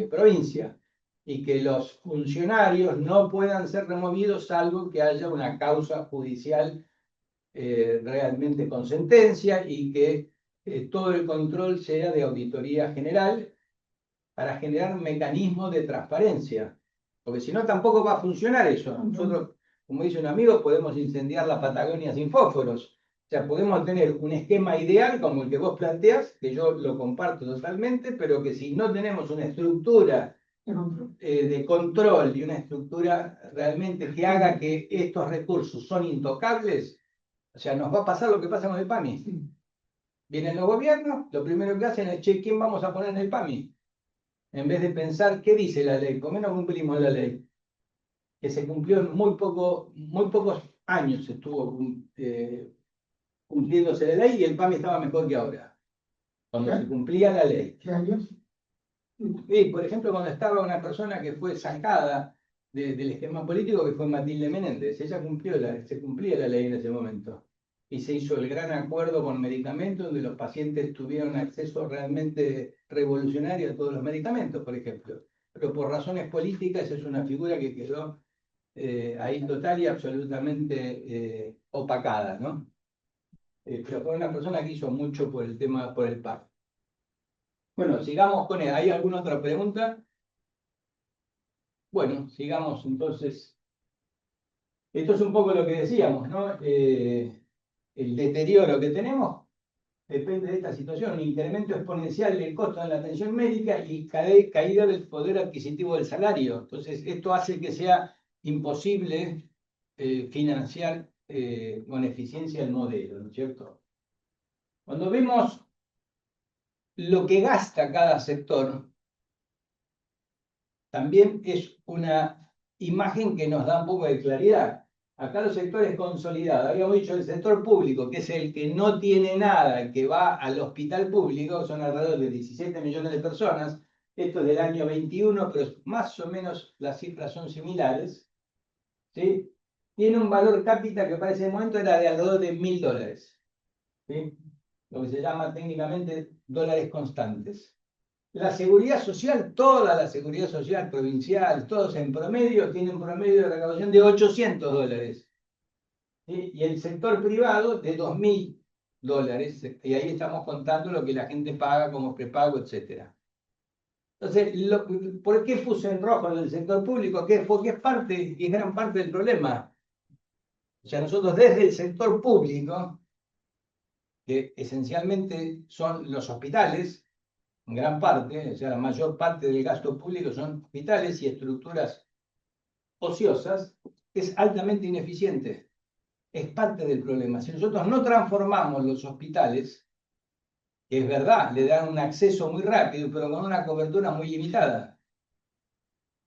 provincia, y que los funcionarios no puedan ser removidos salvo que haya una causa judicial realmente con sentencia, y que todo el control sea de auditoría general para generar mecanismos de transparencia, porque si no tampoco va a funcionar eso. Nosotros, como dice un amigo, podemos incendiar la Patagonia sin fósforos. O sea, podemos tener un esquema ideal como el que vos planteás, que yo lo comparto totalmente, pero que si no tenemos una estructura de control y una estructura realmente que haga que estos recursos son intocables, o sea, nos va a pasar lo que pasa con el PAMI. Vienen los gobiernos, lo primero que hacen es, che, ¿quién vamos a poner en el PAMI? En vez de pensar qué dice la ley, ¿por qué no cumplimos la ley? Que se cumplió en muy pocos años estuvo cumpliéndose la ley, y el PAMI estaba mejor que ahora, cuando se cumplía la ley. ¿Qué años? Y, por ejemplo, cuando estaba una persona que fue sacada del esquema político, que fue Matilde Menéndez, ella se cumplía la ley en ese momento. Y se hizo el gran acuerdo con medicamentos, donde los pacientes tuvieron acceso realmente revolucionario a todos los medicamentos, por ejemplo. Pero por razones políticas es una figura que quedó ahí total y absolutamente opacada, ¿no? Pero fue una persona que hizo mucho por el tema, por el PAC. Bueno, sigamos con él. ¿Hay alguna otra pregunta? Bueno, sigamos entonces. Esto es un poco lo que decíamos, ¿no? El deterioro que tenemos depende de esta situación, un incremento exponencial del costo de la atención médica y caída del poder adquisitivo del salario. Entonces, esto hace que sea imposible financiar con eficiencia el modelo, ¿no es cierto? Cuando vemos lo que gasta cada sector, también es una imagen que nos da un poco de claridad. Acá los sectores consolidados, habíamos dicho el sector público, que es el que no tiene nada, el que va al hospital público, son alrededor de 17 millones de personas. Esto es del año 21, pero más o menos las cifras son similares, ¿sí? Tiene un valor cápita que para ese momento era de alrededor de $1.000, ¿sí? Lo que se llama técnicamente dólares constantes. La seguridad social, toda la seguridad social provincial, todos en promedio, tienen un promedio de recaudación de $800. ¿Sí? Y el sector privado de $2.000. Y ahí estamos contando lo que la gente paga como prepago, etc. Entonces, ¿por qué puse en rojo el sector público? Porque es parte y es gran parte del problema. O sea, nosotros desde el sector público, que esencialmente son los hospitales, en gran parte, o sea, la mayor parte del gasto público son hospitales y estructuras ociosas, es altamente ineficiente. Es parte del problema. Si nosotros no transformamos los hospitales, que es verdad, le dan un acceso muy rápido, pero con una cobertura muy limitada.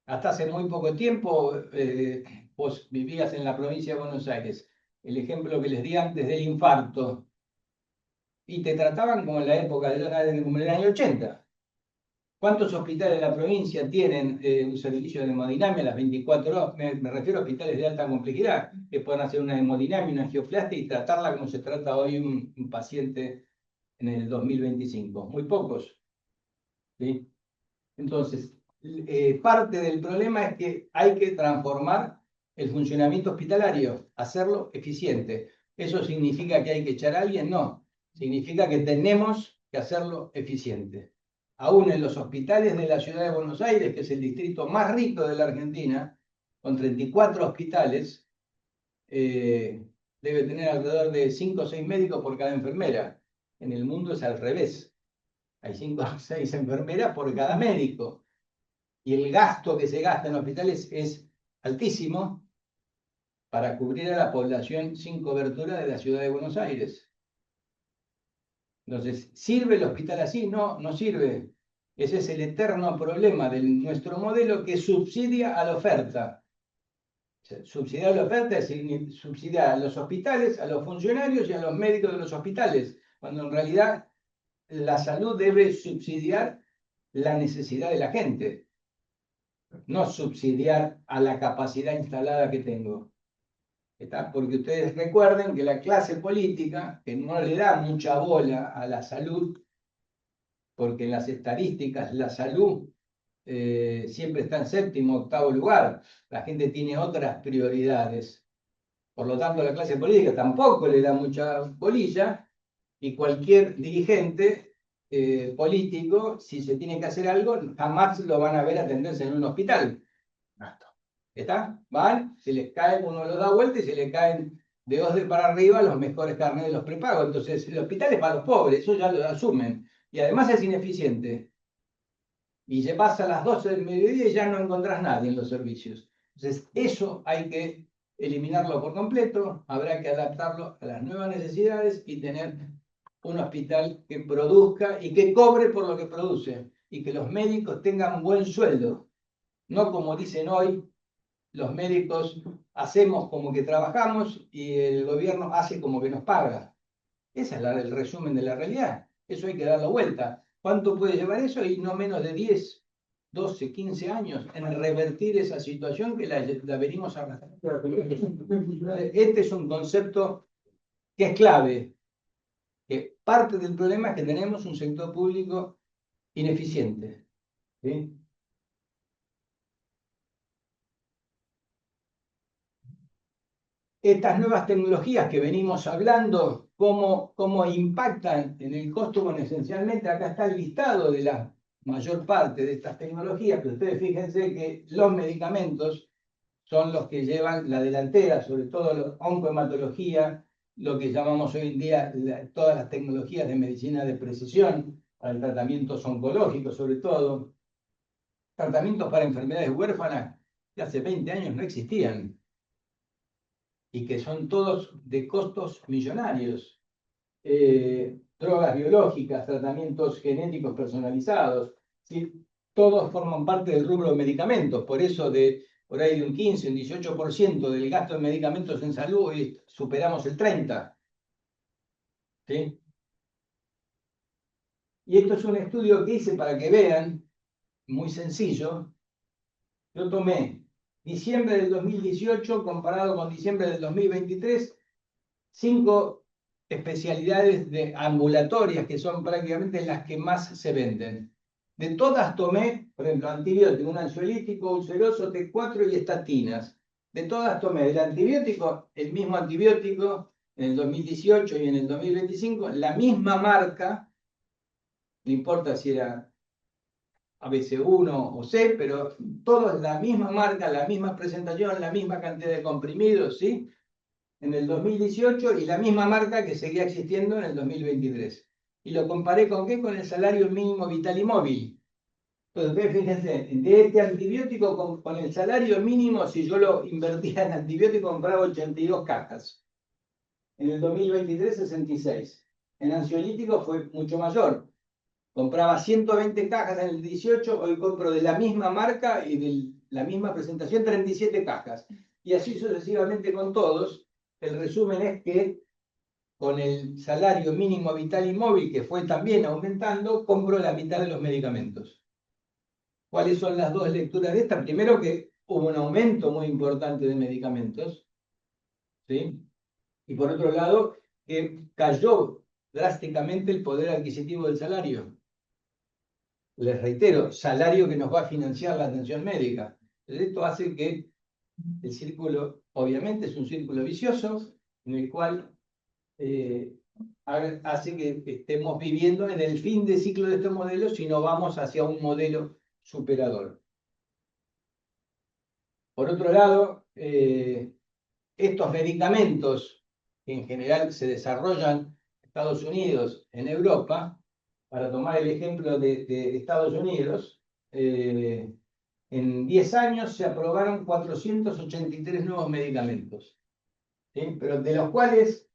Hasta hace muy poco tiempo, vos vivías en la provincia de Buenos Aires. El ejemplo que les di antes del infarto, y te trataban como en la época como en el año 80. ¿Cuántos hospitales de la provincia tienen un servicio de hemodinamia a las 24 horas? Me refiero a hospitales de alta complejidad, que puedan hacer una hemodinamia, una angioplastia y tratarla como se trata hoy un paciente en el 2025. Muy pocos, ¿sí? Entonces, parte del problema es que hay que transformar el funcionamiento hospitalario, hacerlo eficiente. ¿Eso significa que hay que echar a alguien? No. Significa que tenemos que hacerlo eficiente. Aún en los hospitales de la ciudad de Buenos Aires, que es el distrito más rico de la Argentina, con 34 hospitales, debe tener alrededor de 5 o 6 médicos por cada enfermera. En el mundo es al revés. Hay 5 o 6 enfermeras por cada médico. Y el gasto que se gasta en hospitales es altísimo para cubrir a la población sin cobertura de la ciudad de Buenos Aires. Entonces, ¿sirve el hospital así? No, no sirve. Ese es el eterno problema de nuestro modelo, que subsidia a la oferta. O sea, subsidiar la oferta es subsidiar a los hospitales, a los funcionarios y a los médicos de los hospitales, cuando en realidad la salud debe subsidiar la necesidad de la gente, no subsidiar a la capacidad instalada que tengo. ¿Está? Porque ustedes recuerden que la clase política, que no le da mucha bola a la salud, porque en las estadísticas la salud siempre está en séptimo, octavo lugar, la gente tiene otras prioridades. Por lo tanto, la clase política tampoco le da mucha bolilla, y cualquier dirigente político, si se tiene que hacer algo, jamás lo van a ver atenderse en un hospital. ¿Está? Van, se les cae, uno los da vuelta y se les caen de 2 de para arriba los mejores carnets de los prepagos. Entonces, el hospital es para los pobres, eso ya lo asumen. Y además es ineficiente. Y se pasa a las 12 del mediodía y ya no encontrás nadie en los servicios. Entonces, eso hay que eliminarlo por completo, habrá que adaptarlo a las nuevas necesidades y tener un hospital que produzca y que cobre por lo que produce, y que los médicos tengan buen sueldo. No como dicen hoy, los médicos hacemos como que trabajamos y el gobierno hace como que nos paga. Ese es el resumen de la realidad. Eso hay que darlo vuelta. ¿Cuánto puede llevar eso? Y no menos de 10, 12, 15 años en revertir esa situación que la venimos arrastrando. Este es un concepto que es clave. Que parte del problema es que tenemos un sector público ineficiente. ¿Sí? Estas nuevas tecnologías que venimos hablando, cómo impactan en el costo, bueno, esencialmente acá está el listado de la mayor parte de estas tecnologías, pero ustedes fíjense que los medicamentos son los que llevan la delantera, sobre todo la oncohematología, lo que llamamos hoy en día todas las tecnologías de medicina de precisión, para tratamientos oncológicos sobre todo, tratamientos para enfermedades huérfanas que hace 20 años no existían, y que son todos de costos millonarios. Drogas biológicas, tratamientos genéticos personalizados, ¿sí? Todos forman parte del rubro de medicamentos, por eso por ahí de un 15, un 18% del gasto en medicamentos en salud, hoy superamos el 30%. ¿Sí? Y esto es un estudio que hice para que vean, muy sencillo. Yo tomé diciembre del 2018 comparado con diciembre del 2023, 5 especialidades ambulatorias que son prácticamente las que más se venden. De todas tomé, por ejemplo, antibiótico, un ansiolítico, ulceroso, T4 y estatinas. De todas tomé el antibiótico, el mismo antibiótico en el 2018 y en el 2025, la misma marca, no importa si era ABC1 o C, pero todos la misma marca, la misma presentación, la misma cantidad de comprimidos, ¿sí? En el 2018 y la misma marca que seguía existiendo en el 2023. ¿Y lo comparé con qué? Con el salario mínimo vital y móvil. Entonces, fíjense, de este antibiótico con el salario mínimo, si yo lo invertía en antibiótico, compraba 82 cajas. En el 2023, 66. En ansiolítico fue mucho mayor. Compraba 120 cajas en el 18, hoy compro de la misma marca y de la misma presentación 37 cajas. Y así sucesivamente con todos. El resumen es que con el salario mínimo vital y móvil, que fue también aumentando, compro la mitad de los medicamentos. ¿Cuáles son las dos lecturas de esta? Primero, que hubo un aumento muy importante de medicamentos, ¿sí? Y por otro lado, que cayó drásticamente el poder adquisitivo del salario. Les reitero, salario que nos va a financiar la atención médica. Entonces, esto hace que el círculo, obviamente, es un círculo vicioso, en el cual hace que estemos viviendo en el fin de ciclo de este modelo si no vamos hacia un modelo superador. Por otro lado, estos medicamentos que en general se desarrollan en Estados Unidos, en Europa, para tomar el ejemplo de Estados Unidos, en 10 años se aprobaron 483 nuevos medicamentos, ¿sí? Pero de los cuales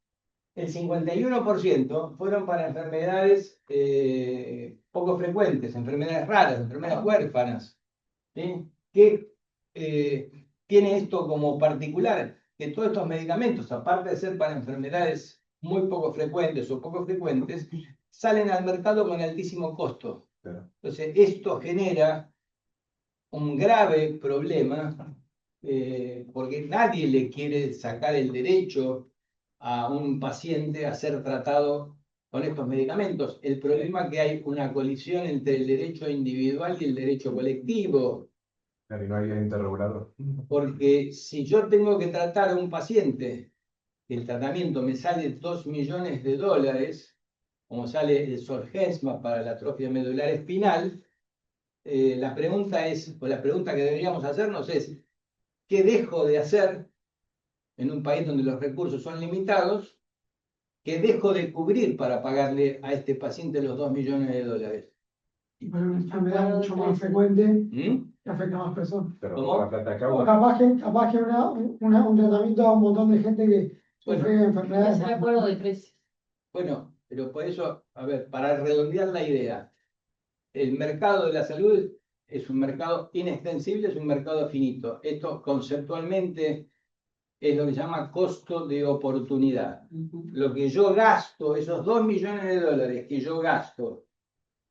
el 51% fueron para enfermedades poco frecuentes, enfermedades raras, enfermedades huérfanas, ¿sí? ¿Qué tiene esto como particular? Que todos estos medicamentos, aparte de ser para enfermedades muy poco frecuentes o poco frecuentes, salen al mercado con altísimo costo. Claro. Entonces, esto genera un grave problema porque nadie le quiere sacar el derecho a un paciente a ser tratado con estos medicamentos. El problema es que hay una colisión entre el derecho individual y el derecho colectivo. Claro, y no había interregulador. Porque si yo tengo que tratar a un paciente, el tratamiento me sale 2 millones de dólares, como sale el Zolgensma para la atrofia medular espinal, la pregunta es, o la pregunta que deberíamos hacernos es, ¿qué dejo de hacer en un país donde los recursos son limitados? ¿Qué dejo de cubrir para pagarle a este paciente los 2 millones de dólares? Y para una enfermedad mucho más frecuente ¿Mm? que afecta a más personas. Pero ¿Cómo? con la plata acá, O bueno, capaz que un tratamiento a un montón de gente que sufre enfermedades. Es el acuerdo de precios. Bueno, pero por eso, a ver, para redondear la idea, el mercado de la salud es un mercado inextensible, es un mercado finito. Esto conceptualmente es lo que se llama costo de oportunidad. Lo que yo gasto, esos 2 millones de dólares que yo gasto,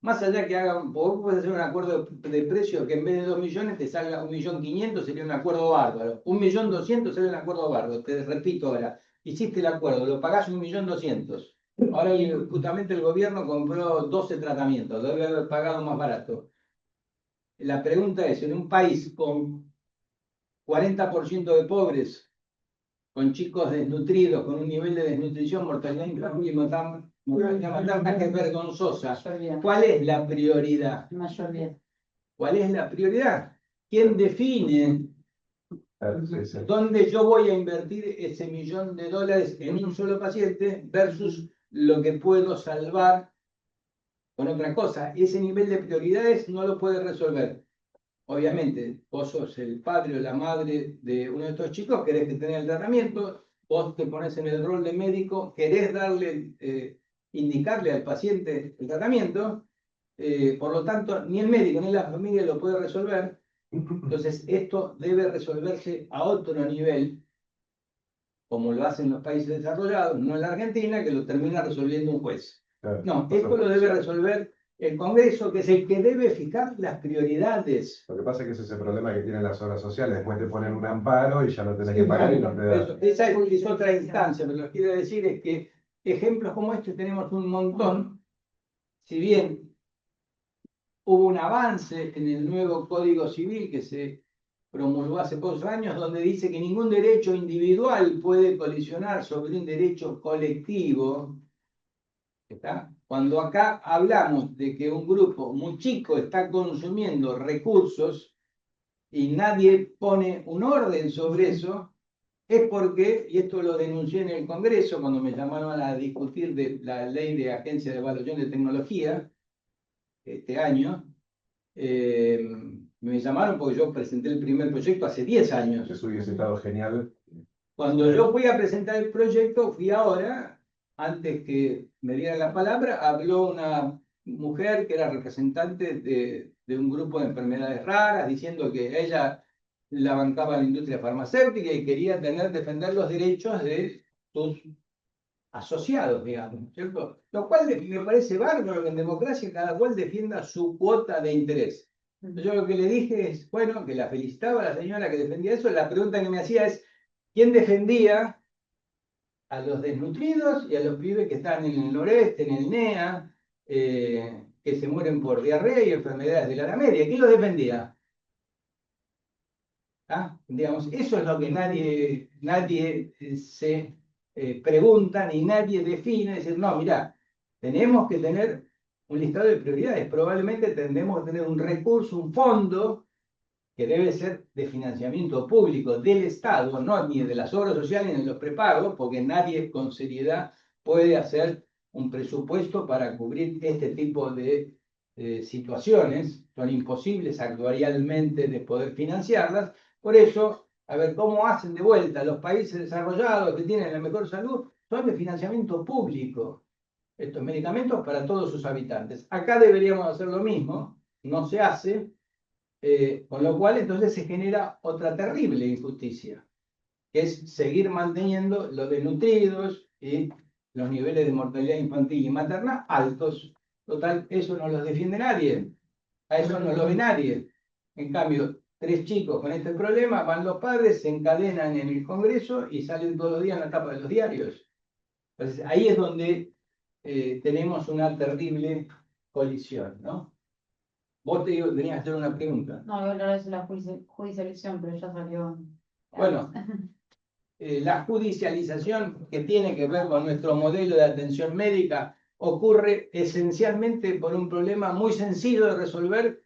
más allá que hagan, vos puedes hacer un acuerdo de precios que en vez de 2 millones te salga 1.500.000, sería un acuerdo bárbaro. 1.200.000 sería un acuerdo bárbaro. Te repito ahora, hiciste el acuerdo, lo pagás 1.200.000. Ahora justamente el gobierno compró 12 tratamientos, lo debe haber pagado más barato. La pregunta es, en un país con 40% de pobres, con chicos desnutridos, con un nivel de desnutrición, mortalidad infantil y mortalidad materna que es vergonzosa, ¿cuál es la prioridad? Mayor bien. ¿Cuál es la prioridad? ¿Quién define sí, sí. dónde yo voy a invertir ese millón de dólares en un solo paciente versus lo que puedo salvar con otra cosa? Ese nivel de prioridades no lo puede resolver. Obviamente, vos sos el padre o la madre de uno de estos chicos, querés que tenga el tratamiento, vos te pones en el rol de médico, querés darle, indicarle al paciente el tratamiento, por lo tanto, ni el médico ni la familia lo puede resolver. Entonces, esto debe resolverse a otro nivel, como lo hacen los países desarrollados, no en la Argentina, que lo termina resolviendo un juez. Claro. No, esto lo debe resolver el Congreso, que es el que debe fijar las prioridades. Lo que pasa es que ese es el problema que tienen las obras sociales. Después te ponen un amparo y ya no tenés que pagar y no te da. Esa es otra instancia, pero lo que quiero decir es que ejemplos como este tenemos un montón. Si bien hubo un avance en el nuevo Código Civil que se promulgó hace pocos años, donde dice que ningún derecho individual puede colisionar sobre un derecho colectivo, ¿está? Cuando acá hablamos de que un grupo muy chico está consumiendo recursos y nadie pone un orden sobre eso, es porque, y esto lo denuncié en el Congreso cuando me llamaron a discutir de la ley de agencia de evaluación de tecnología este año, me llamaron porque yo presenté el primer proyecto hace 10 años. Eso hubiese estado genial. Cuando yo fui a presentar el proyecto, fui ahora, antes que me dieran la palabra, habló una mujer que era representante de un grupo de enfermedades raras, diciendo que ella la bancaba la industria farmacéutica y quería defender los derechos de sus asociados, digamos, ¿cierto? Lo cual me parece bárbaro que en democracia cada cual defienda su cuota de interés. Yo lo que le dije es, bueno, que la felicitaba a la señora que defendía eso. La pregunta que me hacía es, ¿quién defendía a los desnutridos y a los pibes que están en el noreste, en el NEA, que se mueren por diarrea y enfermedades de la edad media? ¿Quién los defendía? ¿Ah? Digamos, eso es lo que nadie se pregunta ni nadie define. Es decir, no, mira, tenemos que tener un listado de prioridades. Probablemente tendremos que tener un recurso, un fondo que debe ser de financiamiento público del Estado, no ni de las obras sociales ni de los prepagos, porque nadie con seriedad puede hacer un presupuesto para cubrir este tipo de situaciones. Son imposibles actuarialmente de poder financiarlas. Por eso, a ver, ¿cómo hacen de vuelta los países desarrollados que tienen la mejor salud? Son de financiamiento público estos medicamentos para todos sus habitantes. Acá deberíamos hacer lo mismo, no se hace. Con lo cual entonces se genera otra terrible injusticia, que es seguir manteniendo los desnutridos y los niveles de mortalidad infantil y materna altos. Total, eso no los defiende nadie, a eso no lo ve nadie. En cambio, 3 chicos con este problema, van los padres, se encadenan en el Congreso y salen todos los días en la tapa de los diarios. Entonces, ahí es donde tenemos una terrible colisión, ¿no? Vos tenías que hacer una pregunta. No, yo ahora es la judicialización, pero ya salió. Bueno, la judicialización que tiene que ver con nuestro modelo de atención médica ocurre esencialmente por un problema muy sencillo de resolver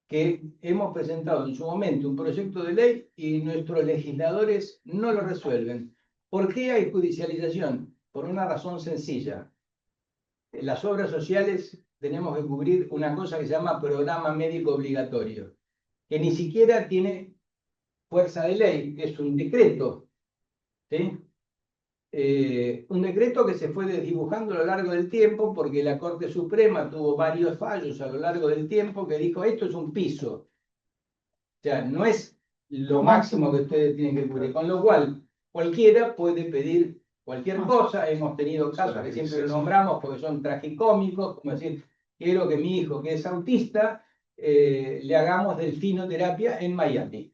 que hemos presentado en su momento un proyecto de ley y nuestros legisladores no lo resuelven. ¿Por qué hay judicialización? Por una razón sencilla. En las obras sociales tenemos que cubrir una cosa que se llama programa médico obligatorio, que ni siquiera tiene fuerza de ley, es un decreto, ¿sí? Un decreto que se fue desdibujando a lo largo del tiempo porque la Corte Suprema tuvo varios fallos a lo largo del tiempo que dijo esto es un piso, o sea, no es lo máximo que ustedes tienen que cubrir, con lo cual cualquiera puede pedir cualquier cosa. Hemos tenido casos que siempre los nombramos porque son tragicómicos, como decir, quiero que mi hijo que es autista le hagamos delfinoterapia en Miami.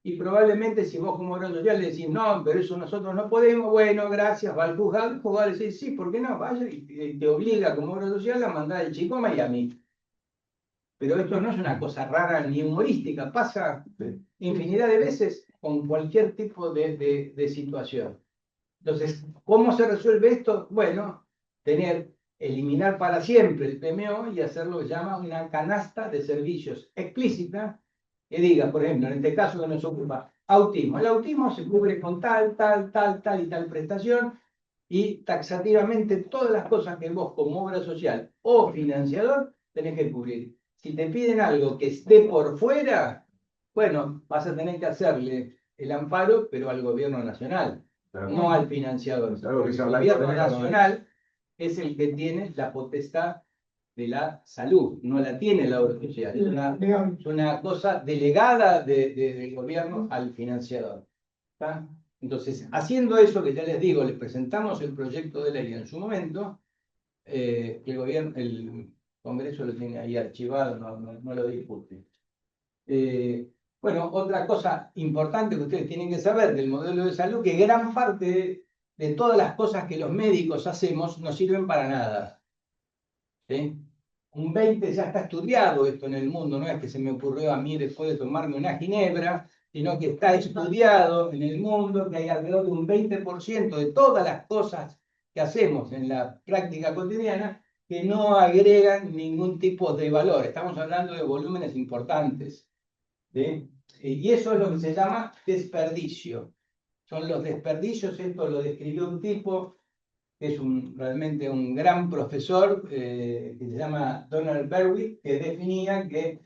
Y probablemente si vos como obra social le decís, no, pero eso nosotros no podemos, bueno, gracias, va al juzgado, el juzgado le dice, sí, ¿por qué no? Vaya y te obliga como obra social a mandar al chico a Miami. Pero esto no es una cosa rara ni humorística, pasa infinidad de veces con cualquier tipo de situación. Entonces, ¿cómo se resuelve esto? Bueno, eliminar para siempre el PMO y hacer lo que se llama una canasta de servicios explícita que diga, por ejemplo, en este caso que nos ocupa autismo. El autismo se cubre con tal y tal prestación y taxativamente todas las cosas que vos como obra social o financiador tenés que cubrir. Si te piden algo que esté por fuera, bueno, vas a tener que hacerle el amparo, pero al gobierno nacional, no al financiador. El gobierno nacional es el que tiene la potestad de la salud, no la tiene la obra social. Es una cosa delegada del gobierno al financiador. ¿Está? Entonces, haciendo eso que ya les digo, les presentamos el proyecto de ley en su momento, el Congreso lo tiene ahí archivado, no lo discute. Bueno, otra cosa importante que ustedes tienen que saber del modelo de salud, que gran parte de todas las cosas que los médicos hacemos no sirven para nada. ¿Sí? Un 20 ya está estudiado esto en el mundo, no es que se me ocurrió a mí después de tomarme una ginebra, sino que está estudiado en el mundo que hay alrededor de un 20% de todas las cosas que hacemos en la práctica cotidiana que no agregan ningún tipo de valor. Estamos hablando de volúmenes importantes, ¿sí? Y eso es lo que se llama desperdicio. Son los desperdicios, esto lo describió un tipo que es realmente un gran profesor, que se llama Donald Berwick, que definía que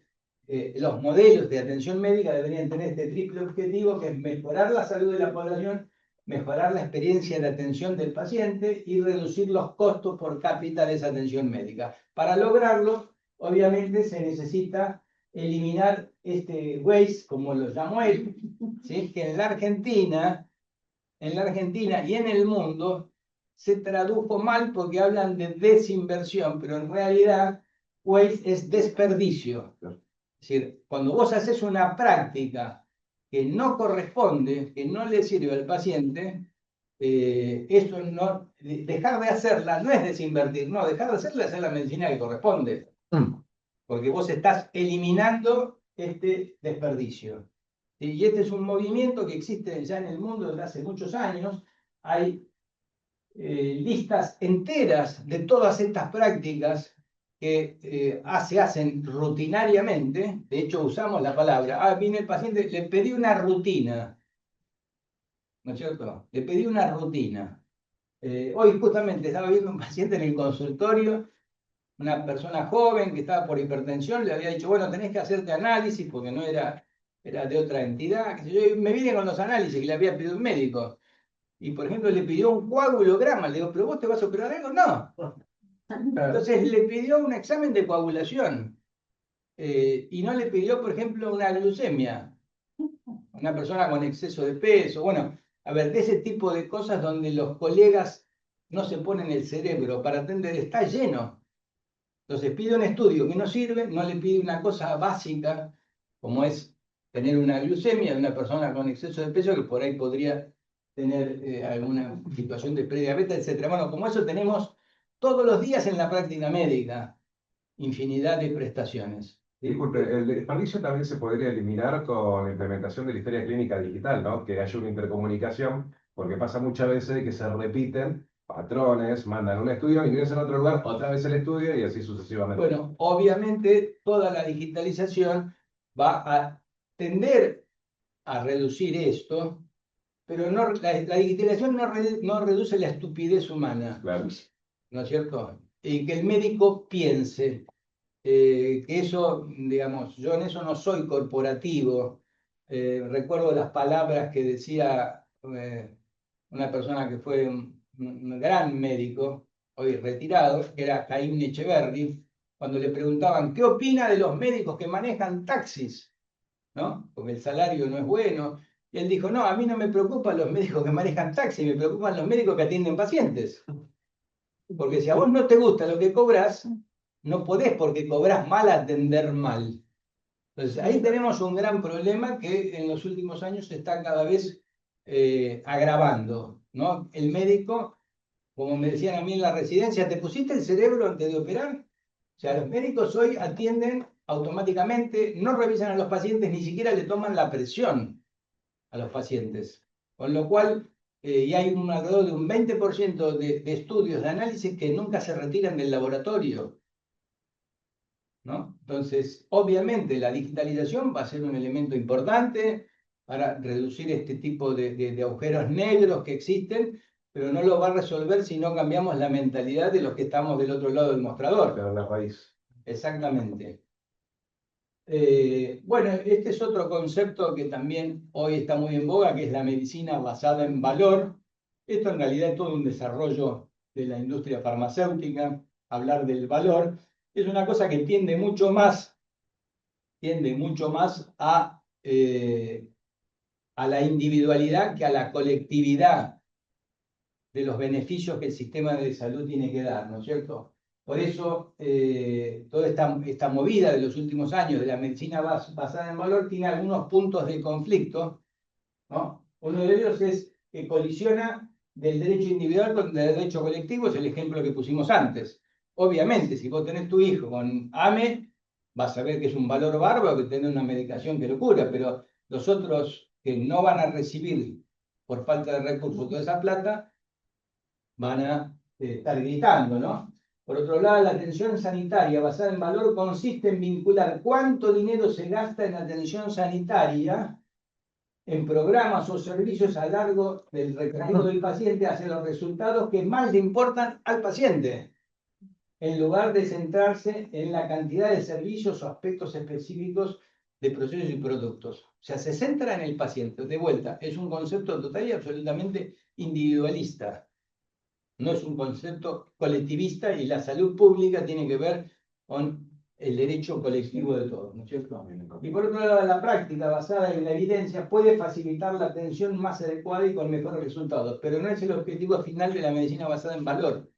los modelos de atención médica deberían tener este triple objetivo, que es mejorar la salud de la población, mejorar la experiencia de atención del paciente y reducir los costos por cápita de esa atención médica. Para lograrlo, obviamente, se necesita eliminar este waste, como lo llamó él, ¿sí? Que en la Argentina y en el mundo se tradujo mal porque hablan de desinversión, pero en realidad waste es desperdicio. Es decir, cuando vos haces una práctica que no corresponde, que no le sirve al paciente, eso no, dejar de hacerla no es desinvertir, no, dejar de hacerla es hacer la medicina que corresponde. Porque vos estás eliminando este desperdicio. Y este es un movimiento que existe ya en el mundo desde hace muchos años. Hay listas enteras de todas estas prácticas que se hacen rutinariamente. De hecho, usamos la palabra, viene el paciente, le pedí una rutina, ¿no es cierto? Le pedí una rutina. Hoy justamente estaba viendo un paciente en el consultorio, una persona joven que estaba por hipertensión, le había dicho, bueno, tenés que hacerte análisis porque no era de otra entidad, qué sé yo, y me viene con los análisis que le había pedido un médico. Y, por ejemplo, le pidió un coagulograma. Le digo, ¿pero vos te vas a operar algo? No. Entonces le pidió un examen de coagulación. Y no le pidió, por ejemplo, una glucemia. Una persona con exceso de peso. Bueno, a ver, de ese tipo de cosas donde los colegas no se pone en el cerebro para atender, está lleno. Entonces pide un estudio que no sirve, no le pide una cosa básica, como es tener una glucemia de una persona con exceso de peso que por ahí podría tener alguna situación de prediabetes, etc. Bueno, como eso tenemos todos los días en la práctica médica, infinidad de prestaciones. Disculpe, el desperdicio también se podría eliminar con la implementación de la historia clínica digital, ¿no? Que haya una intercomunicación, porque pasa muchas veces que se repiten patrones, mandan un estudio, ingresan a otro lugar, otra vez el estudio y así sucesivamente. Bueno, obviamente toda la digitalización va a tender a reducir esto, pero no, la digitalización no reduce la estupidez humana, Claro. ¿no es cierto? Y que el médico piense que eso, digamos, yo en eso no soy corporativo. Recuerdo las palabras que decía una persona que fue un gran médico, hoy retirado, que era Caín Echeverri, cuando le preguntaban, ¿qué opina de los médicos que manejan taxis? ¿No? Porque el salario no es bueno. Y él dijo, no, a mí no me preocupan los médicos que manejan taxis, me preocupan los médicos que atienden pacientes. Porque si a vos no te gusta lo que cobras, no podés porque cobras mal atender mal. Entonces ahí tenemos un gran problema que en los últimos años se está cada vez agravando, ¿no? El médico, como me decían a mí en la residencia, ¿te pusiste el cerebro antes de operar? O sea, los médicos hoy atienden automáticamente, no revisan a los pacientes, ni siquiera le toman la presión a los pacientes. Con lo cual, y hay alrededor de un 20% de estudios, de análisis que nunca se retiran del laboratorio, ¿no? Entonces, obviamente, la digitalización va a ser un elemento importante para reducir este tipo de agujeros negros que existen, pero no lo va a resolver si no cambiamos la mentalidad de los que estamos del otro lado del mostrador. Pero la raíz. Exactamente. Bueno, este es otro concepto que también hoy está muy en boga, que es la medicina basada en valor. Esto en realidad es todo un desarrollo de la industria farmacéutica, hablar del valor. Es una cosa que tiende mucho más a la individualidad que a la colectividad de los beneficios que el sistema de salud tiene que dar, ¿no es cierto? Por eso, toda esta movida de los últimos años de la medicina basada en valor tiene algunos puntos de conflicto, ¿no? Uno de ellos es que colisiona del derecho individual con el derecho colectivo, es el ejemplo que pusimos antes. Obviamente, si vos tenés tu hijo con AME, vas a ver que es un valor bárbaro que tener una medicación que lo cura, pero los otros que no van a recibir por falta de recursos toda esa plata, van a estar gritando, ¿no? Por otro lado, la atención sanitaria basada en valor consiste en vincular cuánto dinero se gasta en atención sanitaria en programas o servicios a lo largo del recorrido del paciente hacia los resultados que más le importan al paciente, en lugar de centrarse en la cantidad de servicios o aspectos específicos de procesos y productos. O sea, se centra en el paciente. De vuelta, es un concepto total y absolutamente individualista. No es un concepto colectivista y la salud pública tiene que ver con el derecho colectivo de todos, ¿no es cierto? Y por otro lado, la práctica basada en la evidencia puede facilitar la atención más adecuada y con mejores resultados, pero no es el objetivo final de la medicina basada en valor,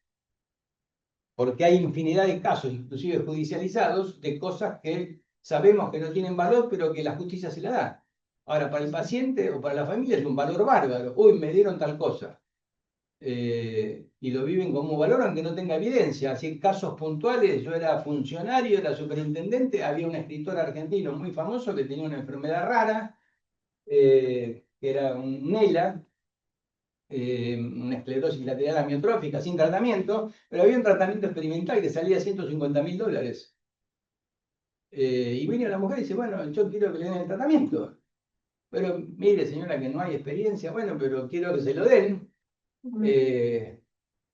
porque hay infinidad de casos, inclusive judicializados, de cosas que sabemos que no tienen valor, pero que la justicia se la da. Ahora, para el paciente o para la familia es un valor bárbaro. Uy, me dieron tal cosa. Y lo viven como valor aunque no tenga evidencia. Así casos puntuales, yo era funcionario, era superintendente, había un escritor argentino muy famoso que tenía una enfermedad rara, que era un NELA, una esclerosis lateral amiotrófica sin tratamiento, pero había un tratamiento experimental que salía $150.000. Y vino la mujer y dice, bueno, yo quiero que le den el tratamiento. Pero mire, señora, que no hay experiencia, bueno, pero quiero que se lo den.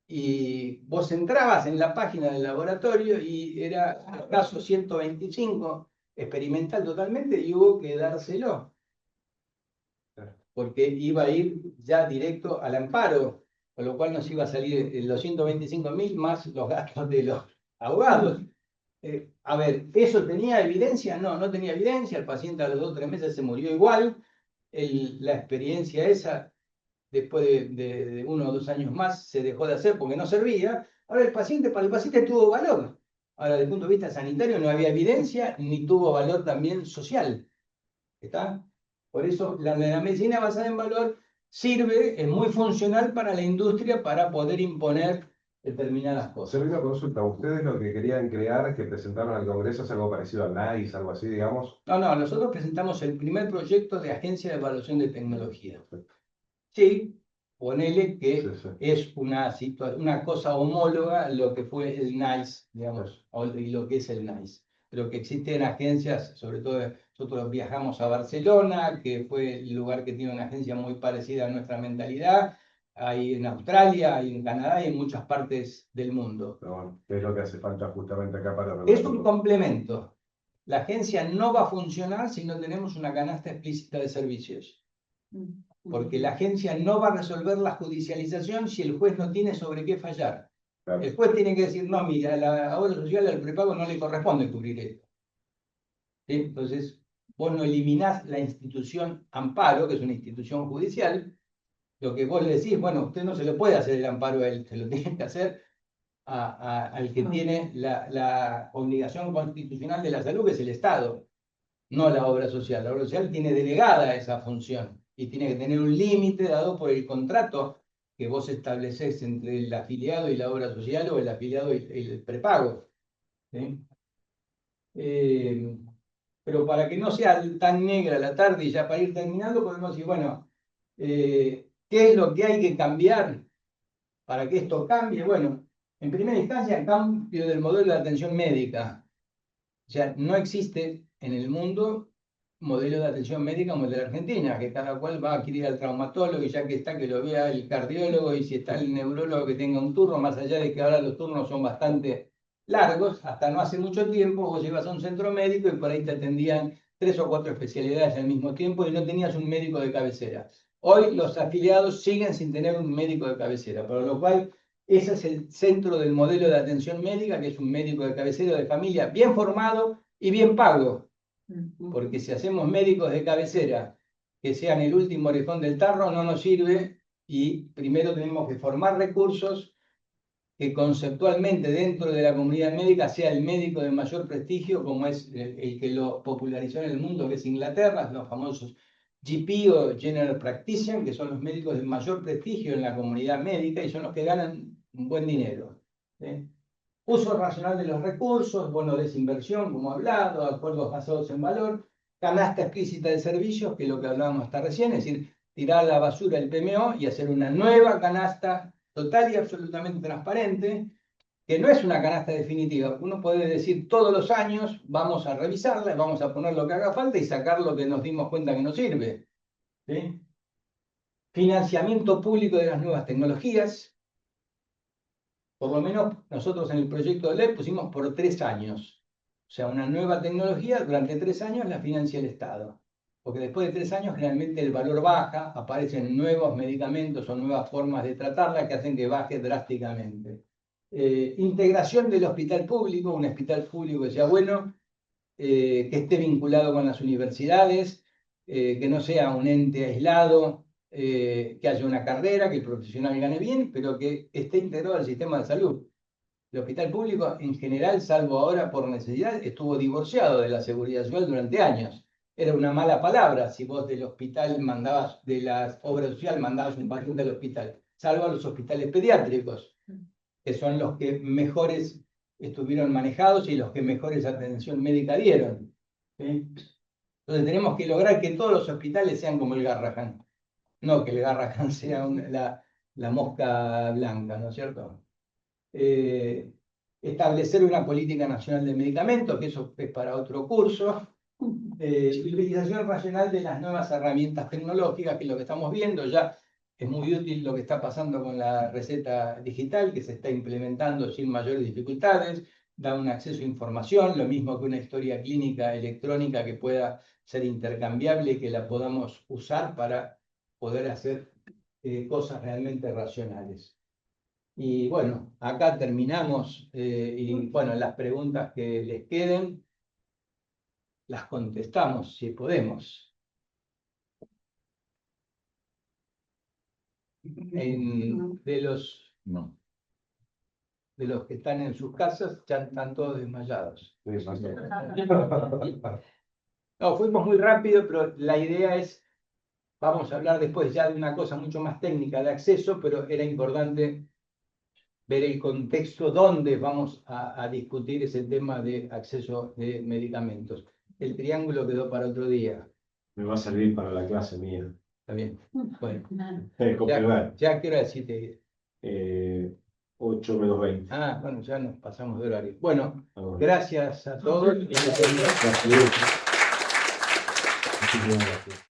Y vos entrabas en la página del laboratorio y era el caso 125, experimental totalmente, y hubo que dárselo, porque iba a ir ya directo al amparo, con lo cual nos iba a salir los 125.000 más los gastos de los abogados. A ver, ¿eso tenía evidencia? No, no tenía evidencia, el paciente a los 2 o 3 meses se murió igual, la experiencia esa después de 1 o 2 años más se dejó de hacer porque no servía. Ahora para el paciente tuvo valor. Ahora, desde el punto de vista sanitario no había evidencia ni tuvo valor también social. ¿Está? Por eso la medicina basada en valor sirve, es muy funcional para la industria para poder imponer determinadas cosas. Hacer una consulta, ¿ustedes lo que querían crear, que presentaron al Congreso, es algo parecido al NICE, algo así, digamos? No, nosotros presentamos el primer proyecto de Agencia de Evaluación de Tecnología. Sí, ponele que Sí, sí. es una cosa homóloga a lo que fue el NICE, digamos, y lo que es el NICE. Pero que existen agencias, sobre todo nosotros viajamos a Barcelona, que fue el lugar que tiene una agencia muy parecida a nuestra mentalidad. Hay en Australia, hay en Canadá y en muchas partes del mundo. Pero bueno, ¿qué es lo que hace falta justamente acá para Es un complemento. La agencia no va a funcionar si no tenemos una canasta explícita de servicios. Porque la agencia no va a resolver la judicialización si el juez no tiene sobre qué fallar. Claro. El juez tiene que decir, no, mira, a la obra social, al prepago no le corresponde cubrir esto. ¿Sí? Entonces, vos no eliminás la institución amparo, que es una institución judicial. Lo que vos le decís, bueno, usted no se le puede hacer el amparo a él, se lo tiene que hacer al que tiene la obligación constitucional de la salud, que es el Estado, no la obra social. La obra social tiene delegada esa función y tiene que tener un límite dado por el contrato que vos establecés entre el afiliado y la obra social o el afiliado y el prepago. ¿Sí? Pero para que no sea tan negra la tarde y ya para ir terminando, podemos decir, bueno, ¿qué es lo que hay que cambiar para que esto cambie? Bueno, en primera instancia, el cambio del modelo de atención médica. O sea, no existe en el mundo modelo de atención médica como el de la Argentina, que cada cual va a adquirir al traumatólogo y ya que está, que lo vea el cardiólogo y si está el neurólogo que tenga un turno, más allá de que ahora los turnos son bastante largos, hasta no hace mucho tiempo vos ibas a un centro médico y por ahí te atendían 3 o 4 especialidades al mismo tiempo y no tenías un médico de cabecera. Hoy los afiliados siguen sin tener un médico de cabecera, por lo cual ese es el centro del modelo de atención médica, que es un médico de cabecera de familia bien formado y bien pago. Porque si hacemos médicos de cabecera que sean el último orejón del tarro, no nos sirve y primero tenemos que formar recursos que conceptualmente dentro de la comunidad médica sea el médico de mayor prestigio, como es el que lo popularizó en el mundo, que es Inglaterra, los famosos GP o General Practitioner, que son los médicos de mayor prestigio en la comunidad médica y son los que ganan un buen dinero. ¿Sí? Uso racional de los recursos, bono de desinversión, como he hablado, acuerdos basados en valor, canasta explícita de servicios, que es lo que hablábamos hasta recién, es decir, tirar a la basura el PMO y hacer una nueva canasta total y absolutamente transparente, que no es una canasta definitiva. Uno puede decir todos los años vamos a revisarla, vamos a poner lo que haga falta y sacar lo que nos dimos cuenta que no sirve. ¿Sí? Financiamiento público de las nuevas tecnologías. Por lo menos nosotros en el proyecto de ley pusimos por 3 años. O sea, una nueva tecnología durante 3 años la financia el Estado. Porque después de 3 años generalmente el valor baja, aparecen nuevos medicamentos o nuevas formas de tratarla que hacen que baje drásticamente. Integración del hospital público, un hospital público que sea bueno, que esté vinculado con las universidades, que no sea un ente aislado, que haya una carrera, que el profesional gane bien, pero que esté integrado al sistema de salud. El hospital público en general, salvo ahora por necesidad, estuvo divorciado de la seguridad social durante años. Era una mala palabra si vos del hospital mandabas, de la obra social mandabas un paciente al hospital, salvo a los hospitales pediátricos, que son los que mejores estuvieron manejados y los que mejores atención médica dieron. ¿Sí? Entonces tenemos que lograr que todos los hospitales sean como el Garrahan, no que el Garrahan sea la mosca blanca, ¿no es cierto? Establecer una política nacional de medicamentos, que eso es para otro curso. Utilización racional de las nuevas herramientas tecnológicas, que es lo que estamos viendo ya. Es muy útil lo que está pasando con la receta digital, que se está implementando sin mayores dificultades, da un acceso a información, lo mismo que una historia clínica electrónica que pueda ser intercambiable y que la podamos usar para poder hacer cosas realmente racionales. Y bueno, acá terminamos y bueno, las preguntas que les queden las contestamos si podemos. No. de los que están en sus casas, ya están todos desmayados. Sí, no sé. No, fuimos muy rápido, pero la idea es, vamos a hablar después ya de una cosa mucho más técnica de acceso, pero era importante ver el contexto donde vamos a discutir ese tema de acceso de medicamentos. El triángulo quedó para otro día. Me va a servir para la clase mía. Está bien. Bueno, Complementar. ya quiero decirte. 8 menos 20. Ah, bueno, ya nos pasamos de horario. Bueno, Vamos. gracias a todos. Gracias. Muchísimas gracias.